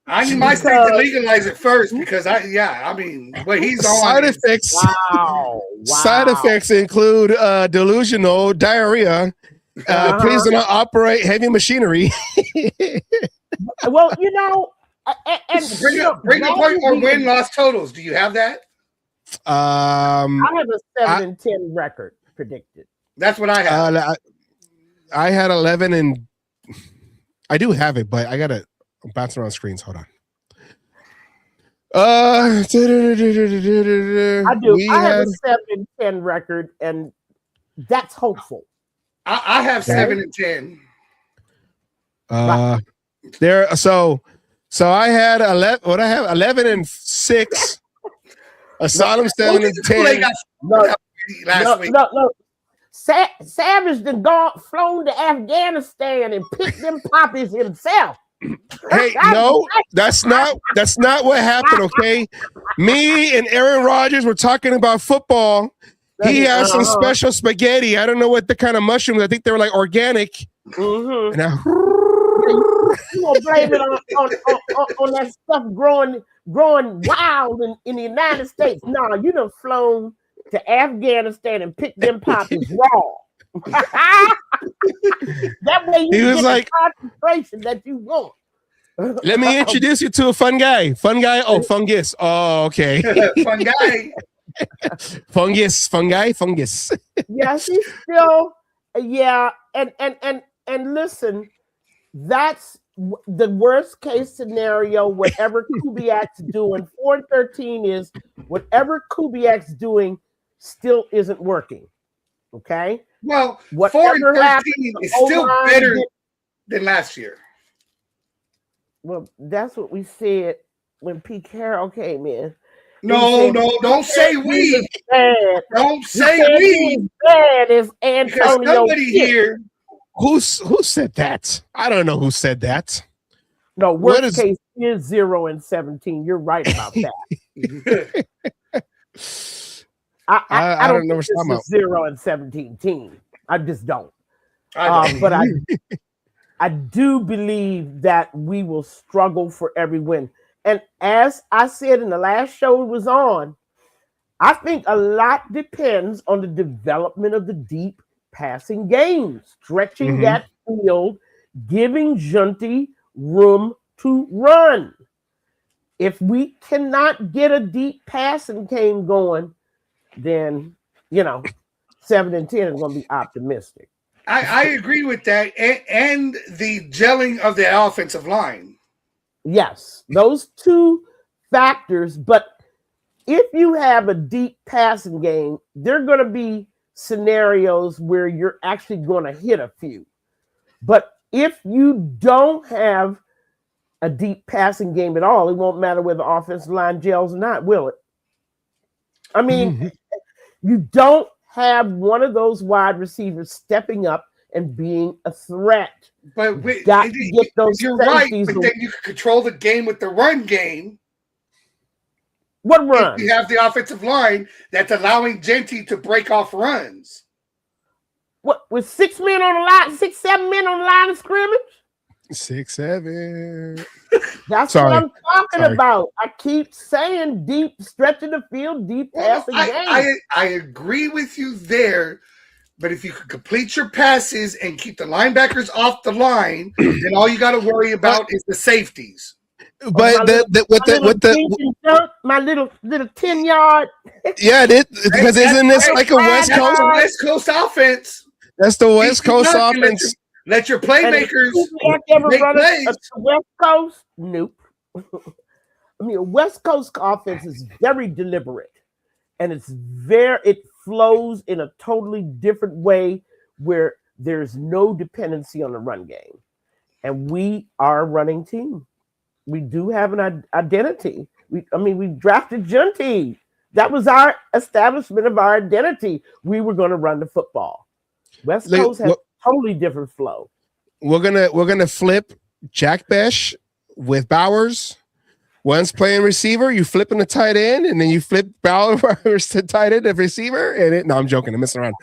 I need my state to legalize it first because what he's on. Side effects. Wow. Side effects include delusional, diarrhea. Please do not operate heavy machinery. Well, bring up or win-loss totals. Do you have that? I have a 7-10 record predicted. That's what I have. I had 11 and I do have it, but I gotta bounce around screens. Hold on. I do. I have a 7-10 record, and that's hopeful. I have 7-10. There. So I had 11. What I have 11 and 6. Asylum 7 and 10. No. Savage done flown to Afghanistan and picked them poppies himself. Hey, no, that's not what happened. Okay, me and Aaron Rodgers were talking about football. He has some special spaghetti. I don't know what the kind of mushrooms. I think they were like organic. Mm-hmm. And you gonna blame it on that stuff growing wild in the United States? No, you done flown to Afghanistan and picked them poppies raw. That way you get the concentration that you want. Let me introduce you to a fun guy. Oh, fungus. Oh, okay. Fun guy. Fungus. Yeah, he's still, and listen, that's the worst case scenario. Whatever Kubiak's doing, 4-13 is whatever Kubiak's doing still isn't working. Okay. Well, 4-13 is still better than last year. Well, that's what we said when Pete Carroll came in. No, don't say we. Don't say we. Bad as Antonio. Because somebody here. Who said that? I don't know who said that. No, worst case is 0-17. You're right about that. I don't know what you're talking about. 0-17 team. I just don't. But I do believe that we will struggle for every win. And as I said in the last show it was on, I think a lot depends on the development of the deep passing game, stretching that field, giving Junty room to run. If we cannot get a deep passing game going, then, 7-10 is going to be optimistic. I agree with that, and the gelling of the offensive line. Yes, those two factors. But if you have a deep passing game, there are going to be scenarios where you're actually going to hit a few. But if you don't have a deep passing game at all, it won't matter whether the offensive line gels or not, will it? I mean, you don't have one of those wide receivers stepping up and being a threat. But you're right, but then you can control the game with the run game. What run? You have the offensive line that's allowing Genty to break off runs. What, with 6 men on the line, 6, 7 men on the line of scrimmage? 6, 7. That's what I'm talking about. I keep saying deep stretch of the field, deep passing game. I agree with you there, but if you could complete your passes and keep the linebackers off the line, then all you got to worry about is the safeties. But my little 10-yard. Yeah, because isn't this like a West Coast offense? That's the West Coast offense. Let your playmakers ever make run plays. A West Coast? Nope. I mean, a West Coast offense is very deliberate, and it flows in a totally different way where there's no dependency on the run game, and we are a running team. We do have an identity. We drafted Genty. That was our establishment of our identity. We were going to run the football. West Coast has a totally different flow. We're gonna flip Jack Besh with Bowers. One's playing receiver, you flipping the tight end, and then you flip Bowers to tight end of receiver. No, I'm joking. I'm messing around.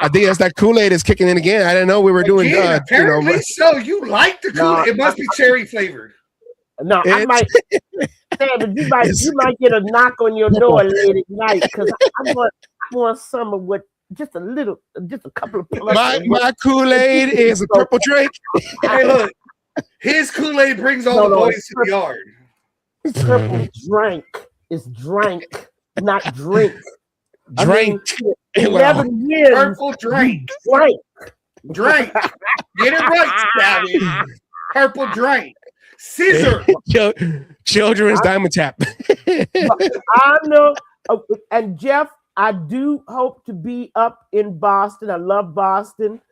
I think that's that Kool-Aid is kicking in again. I didn't know we were doing. Apparently, so you like the Kool-Aid? It must be cherry flavored. No, I might. Sam, you might get a knock on your door late at night because I want some of what just a couple of. My Kool-Aid is a purple drink. Hey, look, his Kool-Aid brings all the boys to the yard. Purple drink is drank, not drink. Drink. 11 years. Purple drink. Drink. Get it right, Savvy. Purple drink. Scissor. Children's Diamond Tap. I know. And Jeff, I do hope to be up in Boston. I love Boston.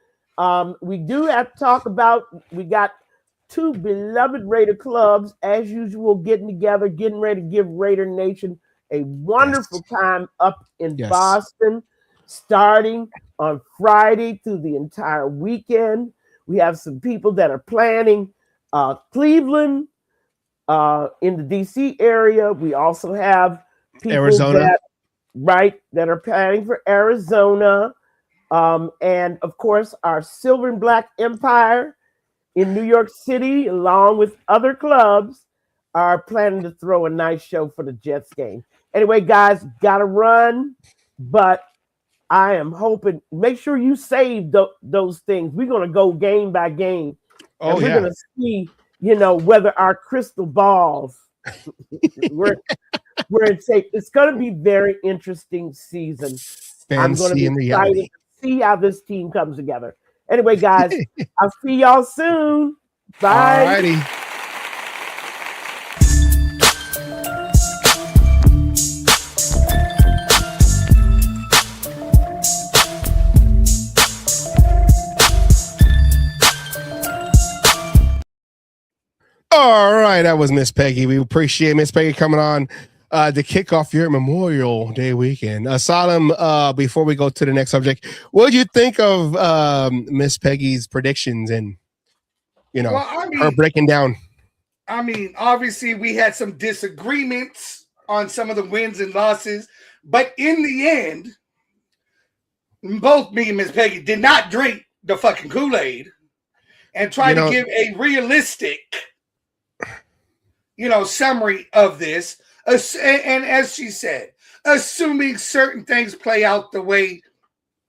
We do have to talk about, we got 2 beloved Raider clubs, as usual, getting together, getting ready to give Raider Nation a wonderful time up in Boston, starting on Friday through the entire weekend. We have some people that are planning Cleveland, in the DC area. We also have people Arizona. that are planning for Arizona. And of course, our Silver and Black Empire in New York City, along with other clubs, are planning to throw a nice show for the Jets game. Anyway, guys, gotta run, but I am hoping, make sure you save those things. We're going to go game by game. Oh, we're going to see, whether our crystal balls, where it's safe. It's going to be very interesting season. I'm going to be excited to see how this team comes together. Anyway, guys, I'll see y'all soon. Bye. Alrighty. All right, that was Miss Peggy. We appreciate Miss Peggy coming on to kick off your Memorial Day weekend. Solemn, before we go to the next subject, what did you think of Miss Peggy's predictions and, her breaking down? I mean, obviously we had some disagreements on some of the wins and losses, but in the end, both me and Miss Peggy did not drink the fucking Kool-Aid and try to give a realistic summary of this. And as she said, assuming certain things play out the way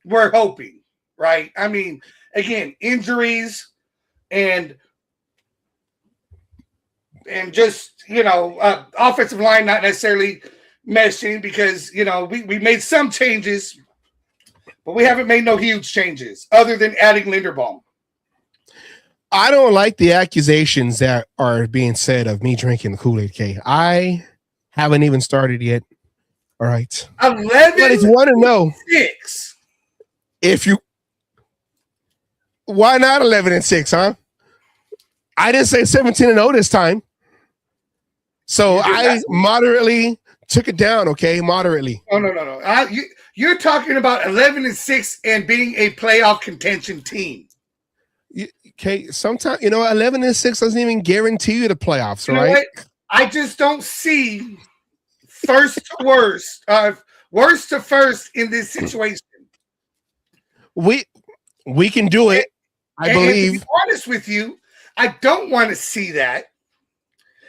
we're hoping, right? I mean, again, injuries and just, offensive line not necessarily meshing because, we made some changes, but we haven't made no huge changes other than adding Linderbaum. I don't like the accusations that are being said of me drinking the Kool-Aid. K. I haven't even started yet. All right. 11 But if you want to know 6. if you, why not 11-6, huh? I didn't say 17-0 this time. So I moderately took it down, okay? Moderately. No. You're talking about 11-6 and being a playoff contention team. Okay, sometimes 11-6 doesn't even guarantee you the playoffs, you know right? What? I just don't see first to worst, worst to first in this situation. We can do it. I believe. And to be honest with you, I don't want to see that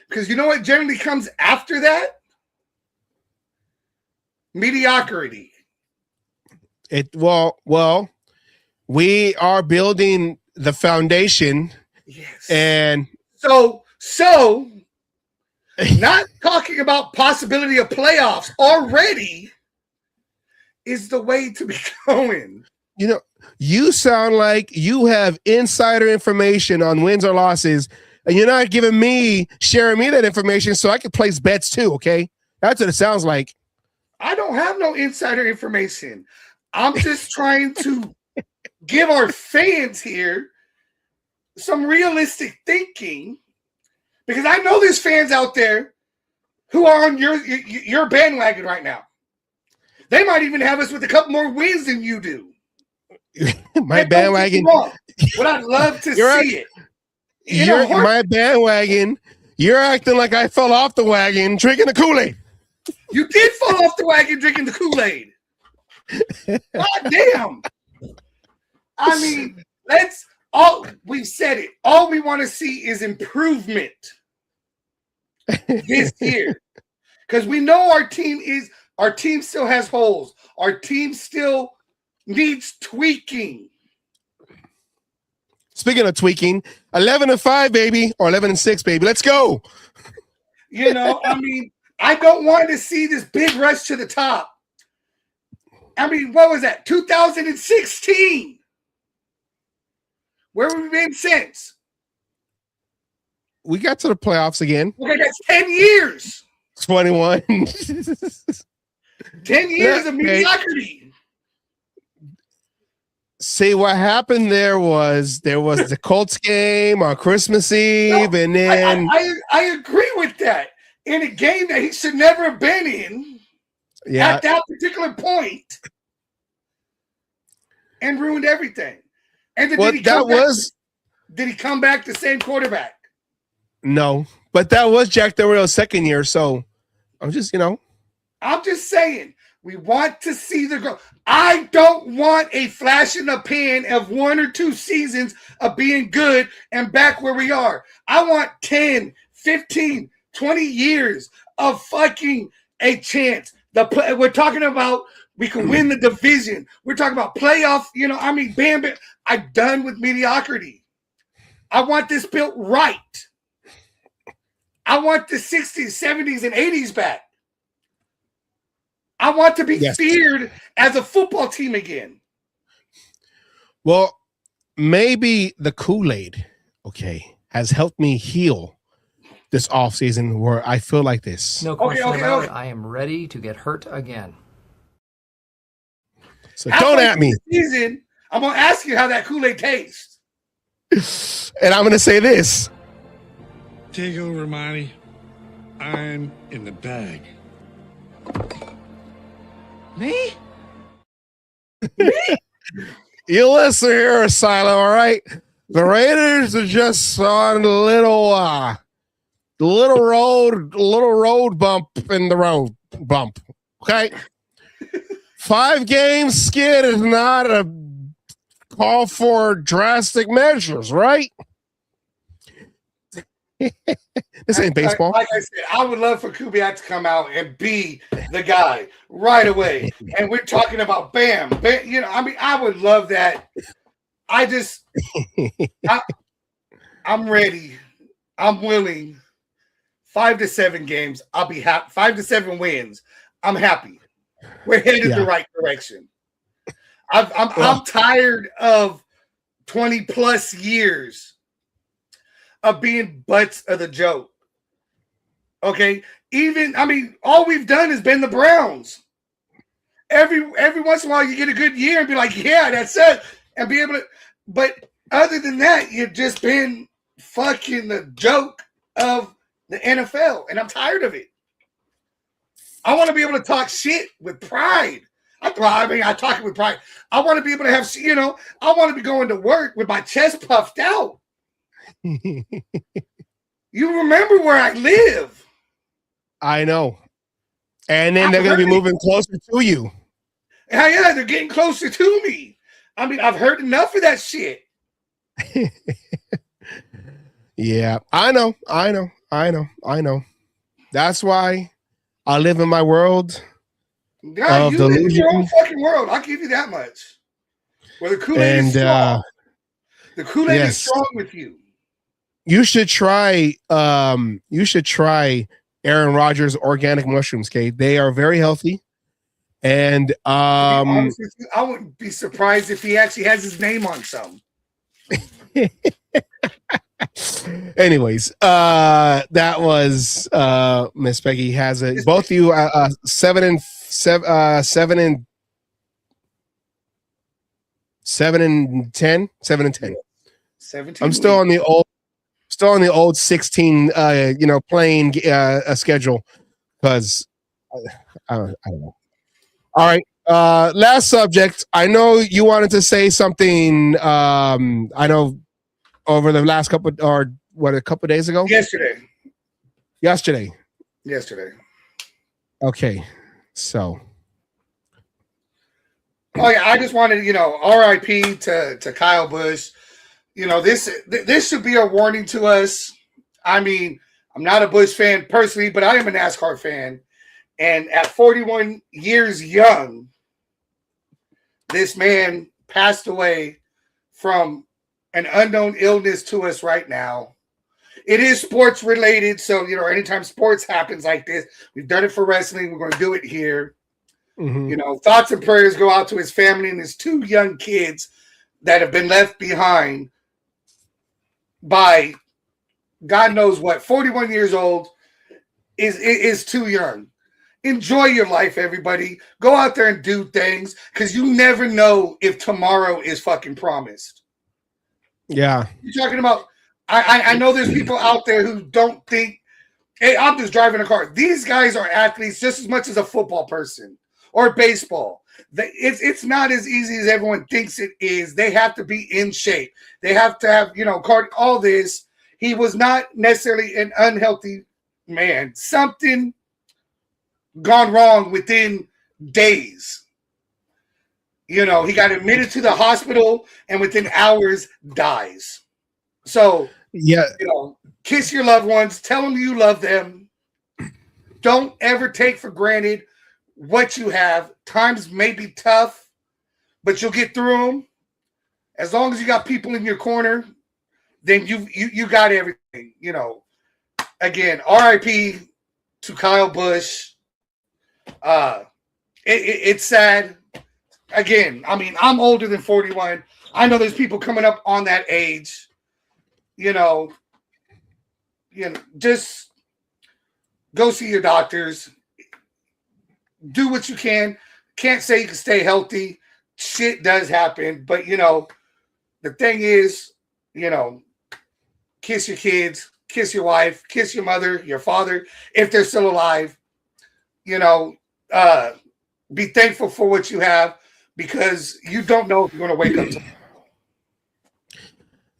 because you know what generally comes after that? Mediocrity. Well, we are building the foundation. Yes. And so not talking about possibility of playoffs already is the way to be going. You sound like you have insider information on wins or losses, and you're not sharing me that information so I can place bets too, okay? That's what it sounds like. I don't have no insider information. I'm just trying to give our fans here some realistic thinking because I know there's fans out there who are on your bandwagon right now. They might even have us with a couple more wins than you do. My bandwagon. But I'd love to see it. You're my bandwagon. You're acting like I fell off the wagon drinking the Kool-Aid. You did fall off the wagon drinking the Kool-Aid. God damn. I mean, we've said it. All we want to see is improvement this year. Because we know our team still has holes. Our team still needs tweaking. Speaking of tweaking, 11-5, baby, or 11-6, baby. Let's go. I mean, I don't want to see this big rush to the top. I mean, what was that? 2016. Where have we been since? We got to the playoffs again. Okay, that's 10 years. 21. 10 years of mediocrity. See, what happened there was the Colts game on Christmas Eve, and then I agree with that. In a game that he should never have been in at that particular point and ruined everything. And then did he come back the same quarterback? No, but that was Jack Del Rio's second year, so I'm just saying we want to see the growth. I don't want a flash in the pan of 1 or 2 seasons of being good and back where we are. I want 10, 15, 20 years of fucking a chance. We're talking about we can win the division. We're talking about playoff, bam. I'm done with mediocrity. I want this built right. I want the 60s, 70s, and 80s back. I want to be feared as a football team again. Well, maybe the Kool-Aid, has helped me heal this offseason where I feel like this. No question about it. I am ready to get hurt again. So don't at me. Season, I'm going to ask you how that Kool-Aid tastes. And I'm going to say this. Take over, Monty. I'm in the bag. Me? You listen here, Silo, all right? The Raiders are just on a little road bump in the road bump, okay? 5 games skid is not a call for drastic measures, right? This ain't baseball. Like I said, I would love for Kubiak to come out and be the guy right away. And we're talking about bam. I would love that. I'm ready. I'm willing. 5 to 7 games. I'll be happy. 5 to 7 wins. I'm happy. We're headed the right direction. I'm tired of 20 plus years of being butts of the joke. Okay, all we've done has been the Browns. Every once in a while, you get a good year and be like, yeah, that's it, and be able to. But other than that, you've just been fucking the joke of the NFL, and I'm tired of it. I want to be able to talk shit with pride. I talk it with pride. I want to be able to have, I want to be going to work with my chest puffed out. You remember where I live. I know. And then they're going to be moving closer to you. Hell yeah, they're getting closer to me. I mean, I've heard enough of that shit. Yeah, I know. That's why I live in my world. God, you live in your own fucking world. I'll give you that much. Well, the Kool-Aid is strong. The Kool-Aid is strong with you. You should try Aaron Rodgers organic mushrooms, Kate. They are very healthy. And honest with you, I wouldn't be surprised if he actually has his name on some. Anyways, that was Miss Peggy has it. Both of you 7 and 10. 17 I'm still on the old 16 playing schedule because I don't know. All right. Last subject. I know you wanted to say something. I know over the last couple a couple days ago. Yesterday. Okay. So. Oh yeah, I just wanted, RIP to Kyle Busch. This should be a warning to us. I mean, I'm not a Busch fan personally, but I am a NASCAR fan. And at 41 years young, this man passed away from an unknown illness to us right now. It is sports related. So, anytime sports happens like this, we've done it for wrestling. We're going to do it here. Mm-hmm. Thoughts and prayers go out to his family and his 2 young kids that have been left behind by God knows what. 41 years old is too young. Enjoy your life, everybody. Go out there and do things because you never know if tomorrow is fucking promised. Yeah. You're talking about, I know there's people out there who don't think, hey, I'm just driving a car. These guys are athletes just as much as a football person or baseball. It's not as easy as everyone thinks it is. They have to be in shape. They have to have, all this. He was not necessarily an unhealthy man. Something gone wrong within days. He got admitted to the hospital and within hours dies. So, yeah, kiss your loved ones. Tell them you love them. Don't ever take for granted what you have. Times may be tough, but you'll get through them. As long as you got people in your corner, then you got everything. Again, RIP to Kyle Busch. It's sad. Again, I mean, I'm older than 41. I know there's people coming up on that age. Just go see your doctors. Do what you can. Can't say you can stay healthy. Shit does happen. But, the thing is, kiss your kids, kiss your wife, kiss your mother, your father, if they're still alive. Be thankful for what you have because you don't know if you're going to wake up tomorrow.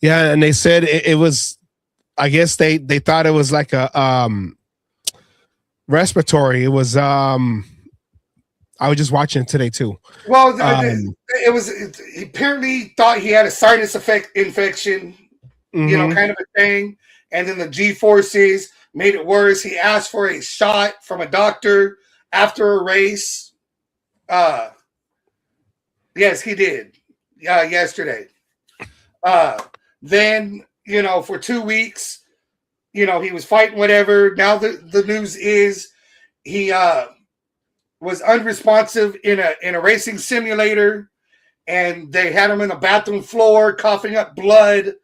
Yeah, and they said it was, I guess they thought it was like a respiratory. It was I was just watching it today too. Well, he apparently thought he had a sinus infection, kind of a thing. And then the G-forces made it worse. He asked for a shot from a doctor after a race. Yes, he did. Yesterday. Then, for 2 weeks, he was fighting whatever. Now the news is he was unresponsive in a racing simulator, and they had him in the bathroom floor, coughing up blood,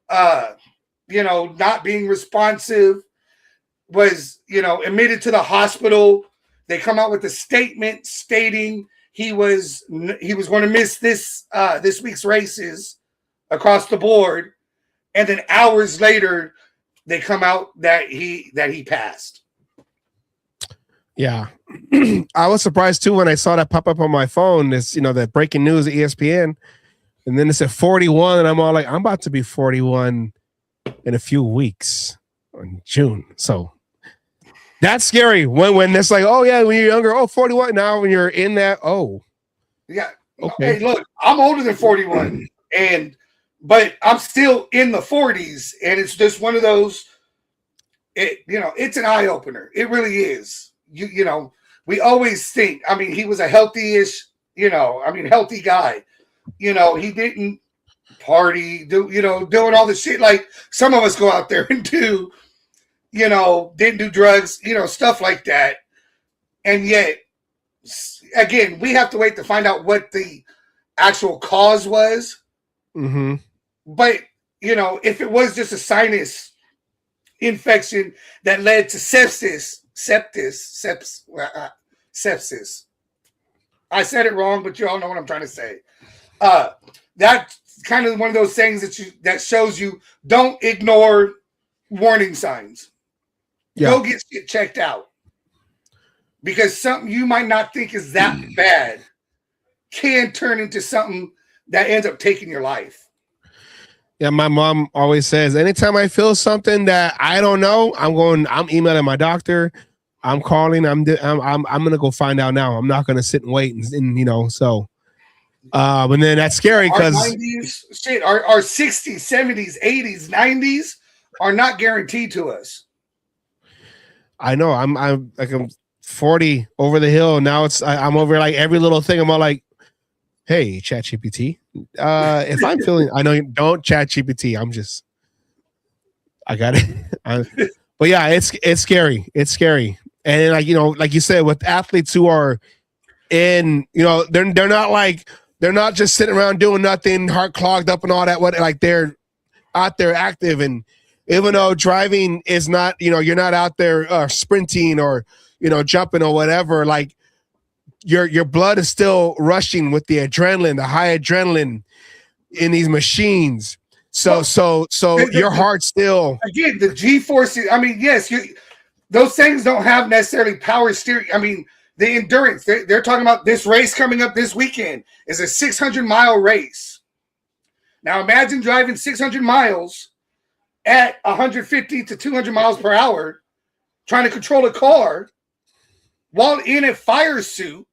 not being responsive, was, admitted to the hospital. They come out with a statement stating he was going to miss this week's races across the board, and then hours later they come out that he passed. Yeah. I was surprised too when I saw that pop up on my phone. This, that breaking news at ESPN, and then it said 41, and I'm all like, I'm about to be 41 in a few weeks in June. So that's scary when it's like, oh yeah, when you're younger, 41. Now when you're in that, yeah. Okay. Hey, look, I'm older than 41, but I'm still in the 40s, and it's just one of those. It's an eye opener. It really is. We always think. I mean, he was a healthy-ish, healthy guy. He didn't party, doing all the shit like some of us go out there and do. Didn't do drugs, stuff like that. And yet, again, we have to wait to find out what the actual cause was. Mm-hmm. But, if it was just a sinus infection that led to sepsis. I said it wrong, but you all know what I'm trying to say. That's kind of one of those things that shows you don't ignore warning signs. Yeah. Go get shit checked out, because something you might not think is that bad can turn into something that ends up taking your life. Yeah, my mom always says, anytime I feel something that I don't know, I'm emailing my doctor, I'm calling, I'm gonna go find out now. I'm not gonna sit and wait and so. And then that's scary because our 60s, 70s, 80s, 90s are not guaranteed to us. I know. I'm 40 over the hill now. I'm over like every little thing. I'm all like, hey, ChatGPT. If I'm feeling, I know you don't ChatGPT. I got it. But yeah, it's scary. It's scary. And like you said, with athletes who are in, they're not just sitting around doing nothing, heart clogged up and all that. Like they're out there active, and even though driving is not, you're not out there sprinting or jumping or whatever. Like your blood is still rushing with the adrenaline, the high adrenaline in these machines. So your heart still, again, the G-forces. I mean, yes, those things don't have necessarily power steering. I mean, the endurance. They're talking about this race coming up this weekend is a 600-mile race. Now imagine driving 600 miles at 150 to 200 miles per hour, trying to control a car while in a fire suit,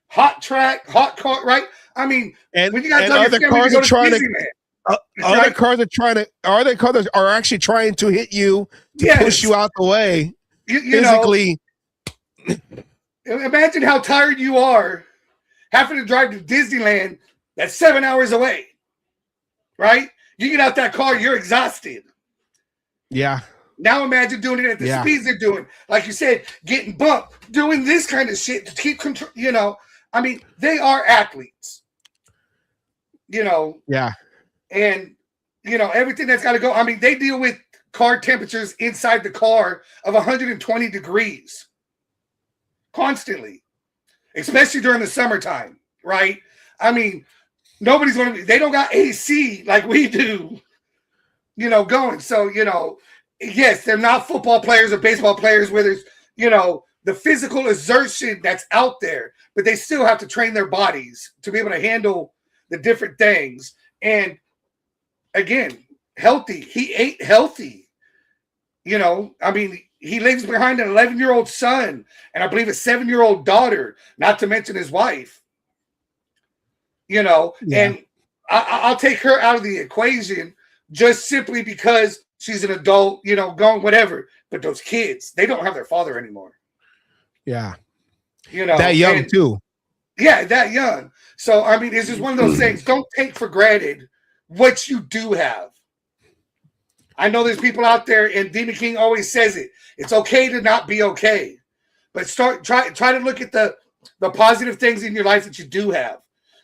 hot track, hot car, right? I mean, when you got other cars are trying to. Other cars are actually trying to hit you to push you out the way. Physically. Imagine how tired you are having to drive to Disneyland that's 7 hours away, right? You get out that car, you're exhausted. Yeah. Now imagine doing it at the speeds they're doing. Like you said, getting bumped, doing this kind of shit to keep control. I mean, they are athletes. Yeah. And, everything that's got to go. I mean, they deal with car temperatures inside the car of 120 degrees constantly, especially during the summertime, right? I mean, nobody's going to be, they don't got AC like we do, going. So, yes, they're not football players or baseball players where there's, the physical exertion that's out there, but they still have to train their bodies to be able to handle the different things. And again, healthy. He ate healthy. I mean, he leaves behind an 11-year-old son and I believe a 7-year-old daughter, not to mention his wife. And I'll take her out of the equation just simply because she's an adult, going whatever. But those kids, they don't have their father anymore. Yeah. That young too. Yeah, that young. So, I mean, it's just one of those things. Don't take for granted what you do have. I know there's people out there, and Demon King always says it. It's okay to not be okay. But try to look at the positive things in your life that you do have.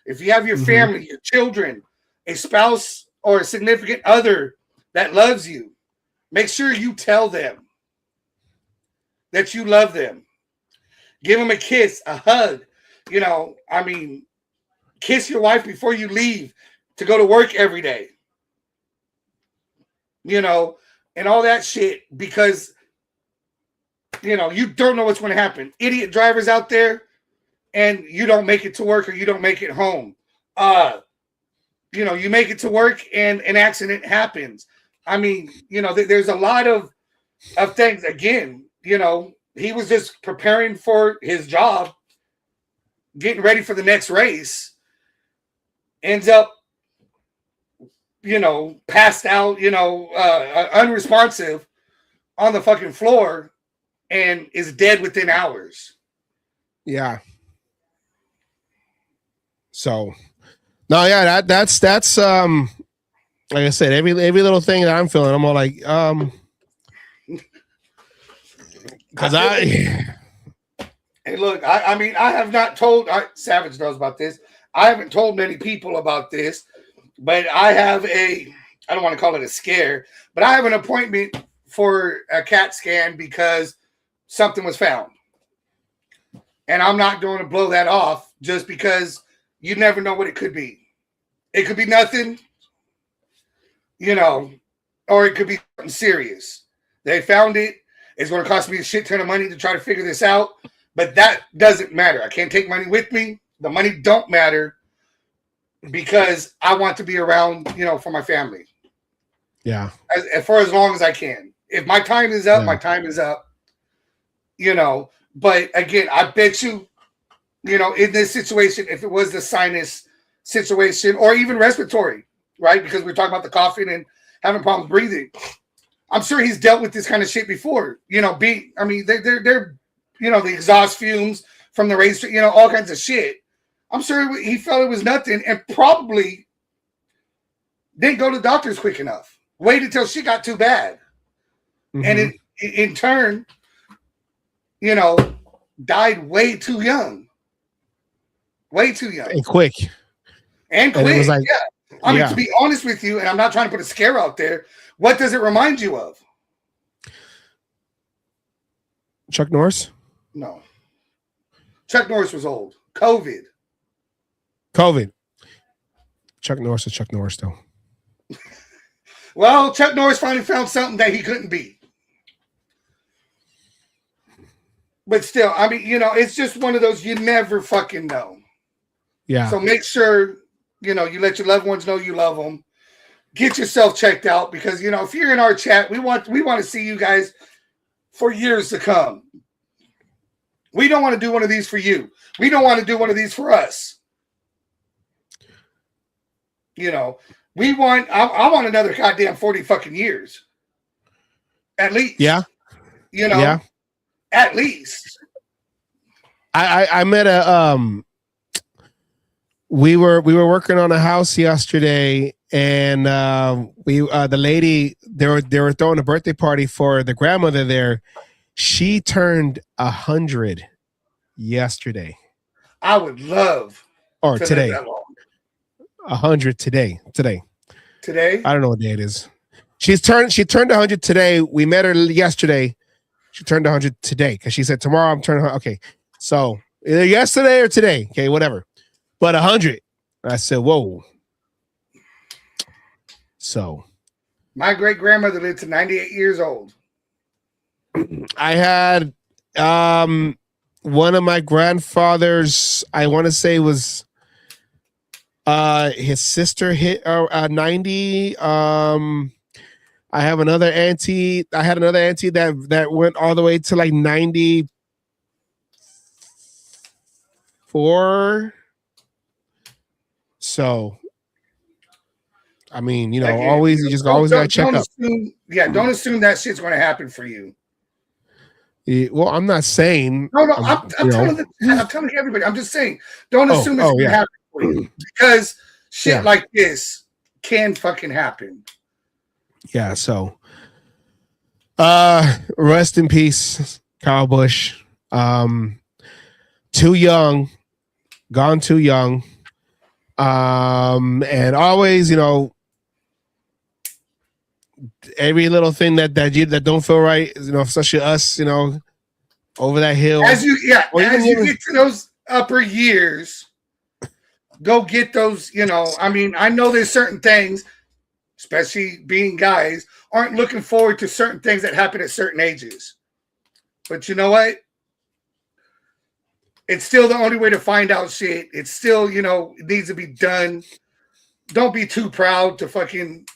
If you have your family, your children, a spouse or a significant other that loves you, make sure you tell them that you love them. Give them a kiss, a hug. You know, I mean, kiss your wife before you leave to go to work every day. You know, and all that shit, because, you know, you don't know what's going to happen. Idiot drivers out there, and you don't make it to work or you don't make it home. You know, you make it to work and an accident happens. I mean, you know, there's a lot of things. Again, you know, he was just preparing for his job, getting ready for the next race, ends up, you know, passed out, you know, unresponsive on the fucking floor and is dead within hours. Yeah. So, no, yeah, that's like I said, every little thing that I'm feeling, I'm all like, because Hey, look, I mean, I have not told, Savage knows about this. I haven't told many people about this, but I have I don't want to call it a scare, but I have an appointment for a CAT scan because something was found. And I'm not going to blow that off just because you never know what it could be. It could be nothing, you know, or it could be something serious. They found it. It's going to cost me a shit ton of money to try to figure this out, but that doesn't matter. I can't take money with me. The money don't matter because I want to be around, you know, for my family. Yeah. For as long as I can. If my time is up, my time is up. You know, but again, I bet you, you know, in this situation, if it was the sinus situation or even respiratory, right? Because we're talking about the coughing and having problems breathing. I'm sure he's dealt with this kind of shit before. You know, they're you know, the exhaust fumes from the race, you know, all kinds of shit. I'm sure he felt it was nothing and probably didn't go to doctors quick enough. Waited till she got too bad. And it, in turn, you know, died way too young. Way too young. And quick. And quick, it was like, yeah. I mean, to be honest with you, and I'm not trying to put a scare out there, what does it remind you of? Chuck Norris? No. Chuck Norris was old. COVID. Chuck Norris is Chuck Norris, though. Well, Chuck Norris finally found something that he couldn't beat. But still, I mean, you know, it's just one of those you never fucking know. Yeah. So make sure, you know, you let your loved ones know you love them. Get yourself checked out because, you know, if you're in our chat, we want to see you guys for years to come. We don't want to do one of these for you. We don't want to do one of these for us. You know, I want another goddamn 40 fucking years. At least. Yeah. You know, yeah. At least. I met we were working on a house yesterday, and the lady, they were throwing a birthday party for the grandmother there. She turned 100 yesterday. I would love or today. 100 today. Today? I don't know what day it is. She turned 100 today. We met her yesterday. She turned 100 today because she said tomorrow I'm turning 100. Okay, so either yesterday or today. Okay, whatever. But 100. I said, whoa. So my great grandmother lived to 98 years old. I had one of my grandfathers, I want to say was his sister hit 90. I have another auntie. I had another auntie that went all the way to like 94. So, I mean, you know, Again, always you just always gotta check up. Don't assume that shit's going to happen for you. Yeah, well, I'm not saying. No, I'm telling everybody. I'm just saying, don't assume it's going to happen for you because shit like this can fucking happen. Yeah. So, rest in peace, Kyle Busch. Too young, gone too young. And always, every little thing that don't feel right, especially us, over that hill. As you get to those upper years, go get those. I know there's certain things, especially being guys, aren't looking forward to certain things that happen at certain ages. But you know what? It's still the only way to find out shit. It's still, it needs to be done. Don't be too proud to fucking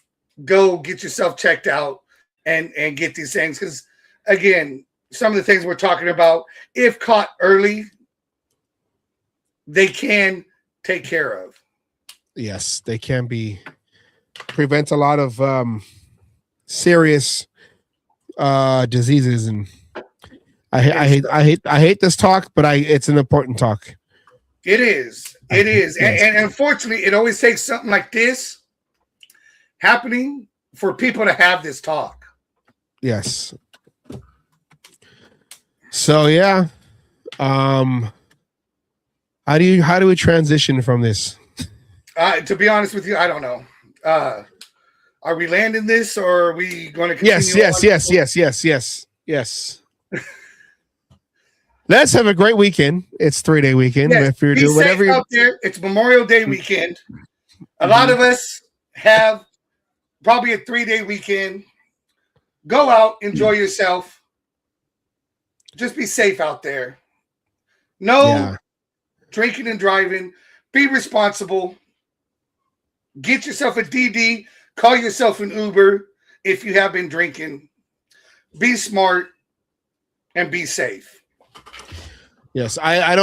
go get yourself checked out and get these things. Because, again, some of the things we're talking about, if caught early, they can take care of. Yes, they can prevent a lot of serious diseases, and I hate this talk, but it's an important talk. It is. Yes. And unfortunately, it always takes something like this happening for people to have this talk. Yes. So yeah. How do we transition from this? To be honest with you, I don't know. Are we landing this, or are we going to continue? Yes. Let's have a great weekend. It's 3-day weekend. Yes, if you're doing whatever out there, it's Memorial Day weekend. A lot of us have probably a 3-day weekend. Go out, enjoy yourself. Just be safe out there. No drinking and driving. Be responsible. Get yourself a DD. Call yourself an Uber if you have been drinking. Be smart and be safe. Yes, I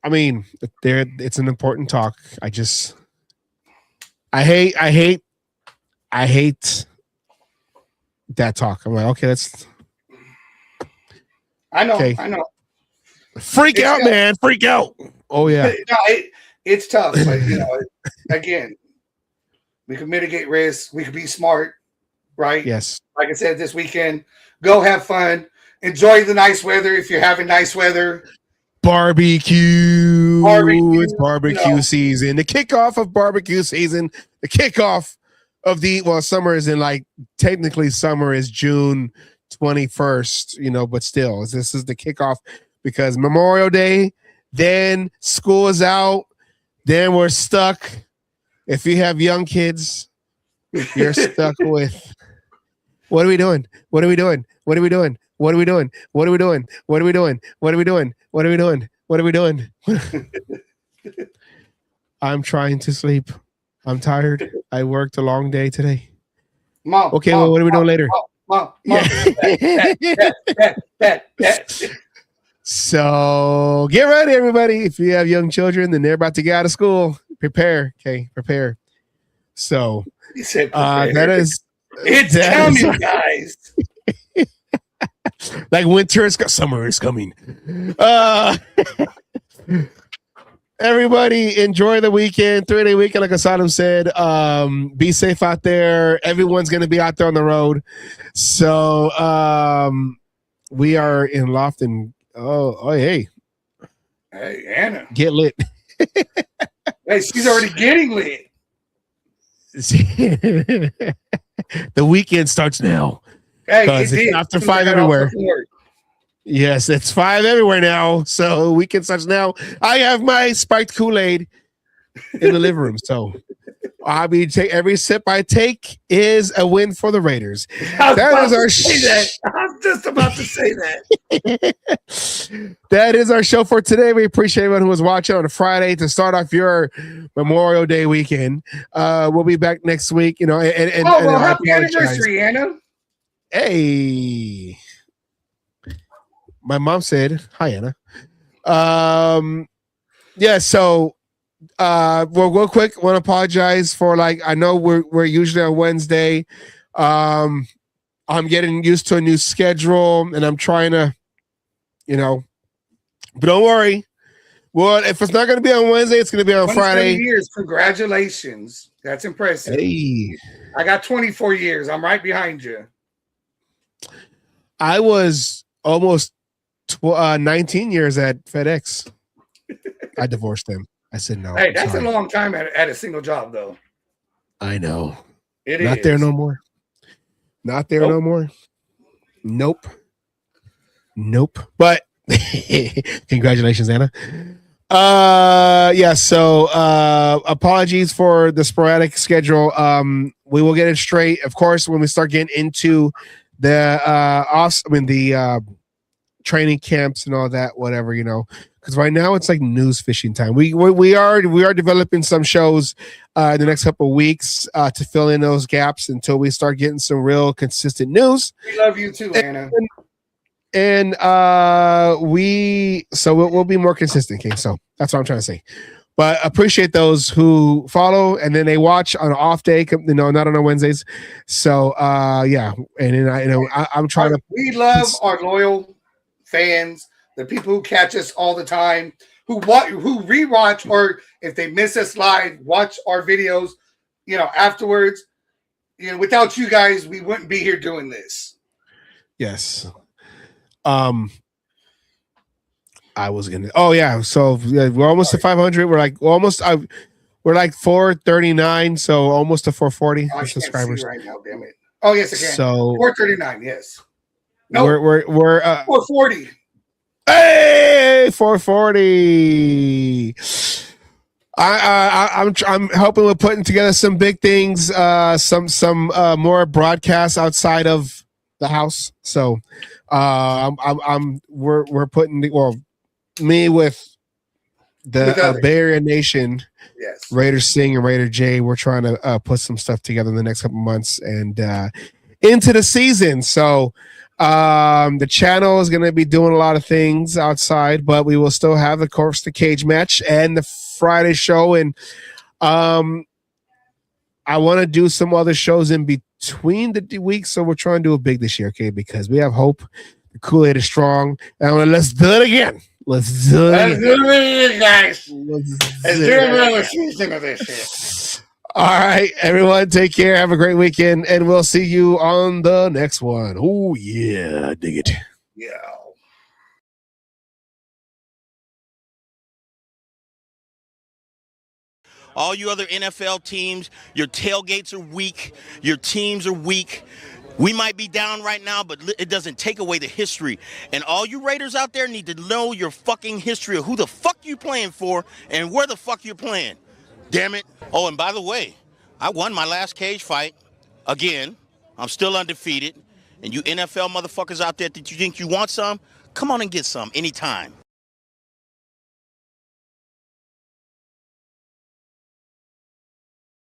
mean, it's an important talk. I hate that talk. I'm like, okay, that's. I know. Freak out, man. Freak out. Oh yeah. No, it's tough, but again, we can mitigate risk. We can be smart, right? Yes. Like I said, this weekend, go have fun. Enjoy the nice weather if you're having nice weather. Barbecue. It's barbecue season. The kickoff of barbecue season. The kickoff of summer is technically summer is June 21st, but still, this is the kickoff because Memorial Day, then school is out, then we're stuck. If you have young kids, you're stuck with what are we doing? What are we doing? What are we doing? What are we doing? What are we doing? What are we doing? What are we doing? What are we doing? What are we doing? I'm trying to sleep. I'm tired. I worked a long day today. Mom. Okay, well, what are we doing later? Mom. So get ready, everybody. If you have young children, then they're about to get out of school. Prepare. Okay, prepare. So he said it's coming, guys. Like summer is coming. Everybody enjoy the weekend, 3-day weekend. Like Asadam said, be safe out there. Everyone's going to be out there on the road. So we are in Lofton. Hey, Anna, get lit. Hey, she's already getting lit. The weekend starts now. Hey, it's after 5 everywhere. Yes, it's 5 everywhere now. So weekend starts now. I have my spiked Kool-Aid in the living room. So I mean, every sip I take is a win for the Raiders. I was just about to say that. That is our show for today. We appreciate everyone who was watching on a Friday to start off your Memorial Day weekend. We'll be back next week. Happy anniversary, Anna. Hey. My mom said, hi, Anna. So real quick, want to apologize for I know we're usually on Wednesday. I'm getting used to a new schedule and I'm trying to, but don't worry. Well, if it's not going to be on Wednesday, it's going to be on Friday. Years. Congratulations. That's impressive. Hey. I got 24 years. I'm right behind you. I was almost 19 years at FedEx. I divorced them. I said no. Hey, I'm that's sorry. a long time at a single job, though. I know. It Not is. there no more. Not there no more. Nope. But congratulations, Anna. Yeah, so apologies for the sporadic schedule. We will get it straight, of course, when we start getting into the training camps and all that, whatever, because right now it's like news fishing time. We are developing some shows in the next couple of weeks to fill in those gaps until we start getting some real consistent news. We love you too, Anna. And we'll be more consistent, King. So that's what I'm trying to say. But appreciate those who follow and then they watch on an off day, not on Wednesdays. So yeah, and then I'm trying to. We love our loyal fans, the people who catch us all the time, who rewatch, or if they miss us live, watch our videos, afterwards. Without you guys, we wouldn't be here doing this. Yes. I was gonna. Oh yeah. So yeah, we're almost to 500. We're like almost. We're like 439. So almost to 440 subscribers right now. Damn it. Oh yes, again. So 439. Yes. No, we're 440. Hey, 440. I'm helping with putting together some big things. Some more broadcasts outside of the house. So we're putting me with the Bay Area Nation, yes, Raider Sing and Raider J. We're trying to put some stuff together in the next couple months and into the season. So the channel is going to be doing a lot of things outside, but we will still have the Course to Cage match and the Friday show. And I want to do some other shows in between the weeks. So we're trying to do it big this year, okay? Because we have hope. The Kool-Aid is strong. And let's do it again. Let's do it again, guys. Let's do another season of this shit. All right, everyone, take care. Have a great weekend, and we'll see you on the next one. Oh, yeah. Dig it. Yeah. All you other NFL teams, your tailgates are weak. Your teams are weak. We might be down right now, but it doesn't take away the history. And all you Raiders out there need to know your fucking history of who the fuck you playing for and where the fuck you're playing. Damn it. Oh, and by the way, I won my last cage fight. Again, I'm still undefeated. And you NFL motherfuckers out there that you think you want some, come on and get some anytime.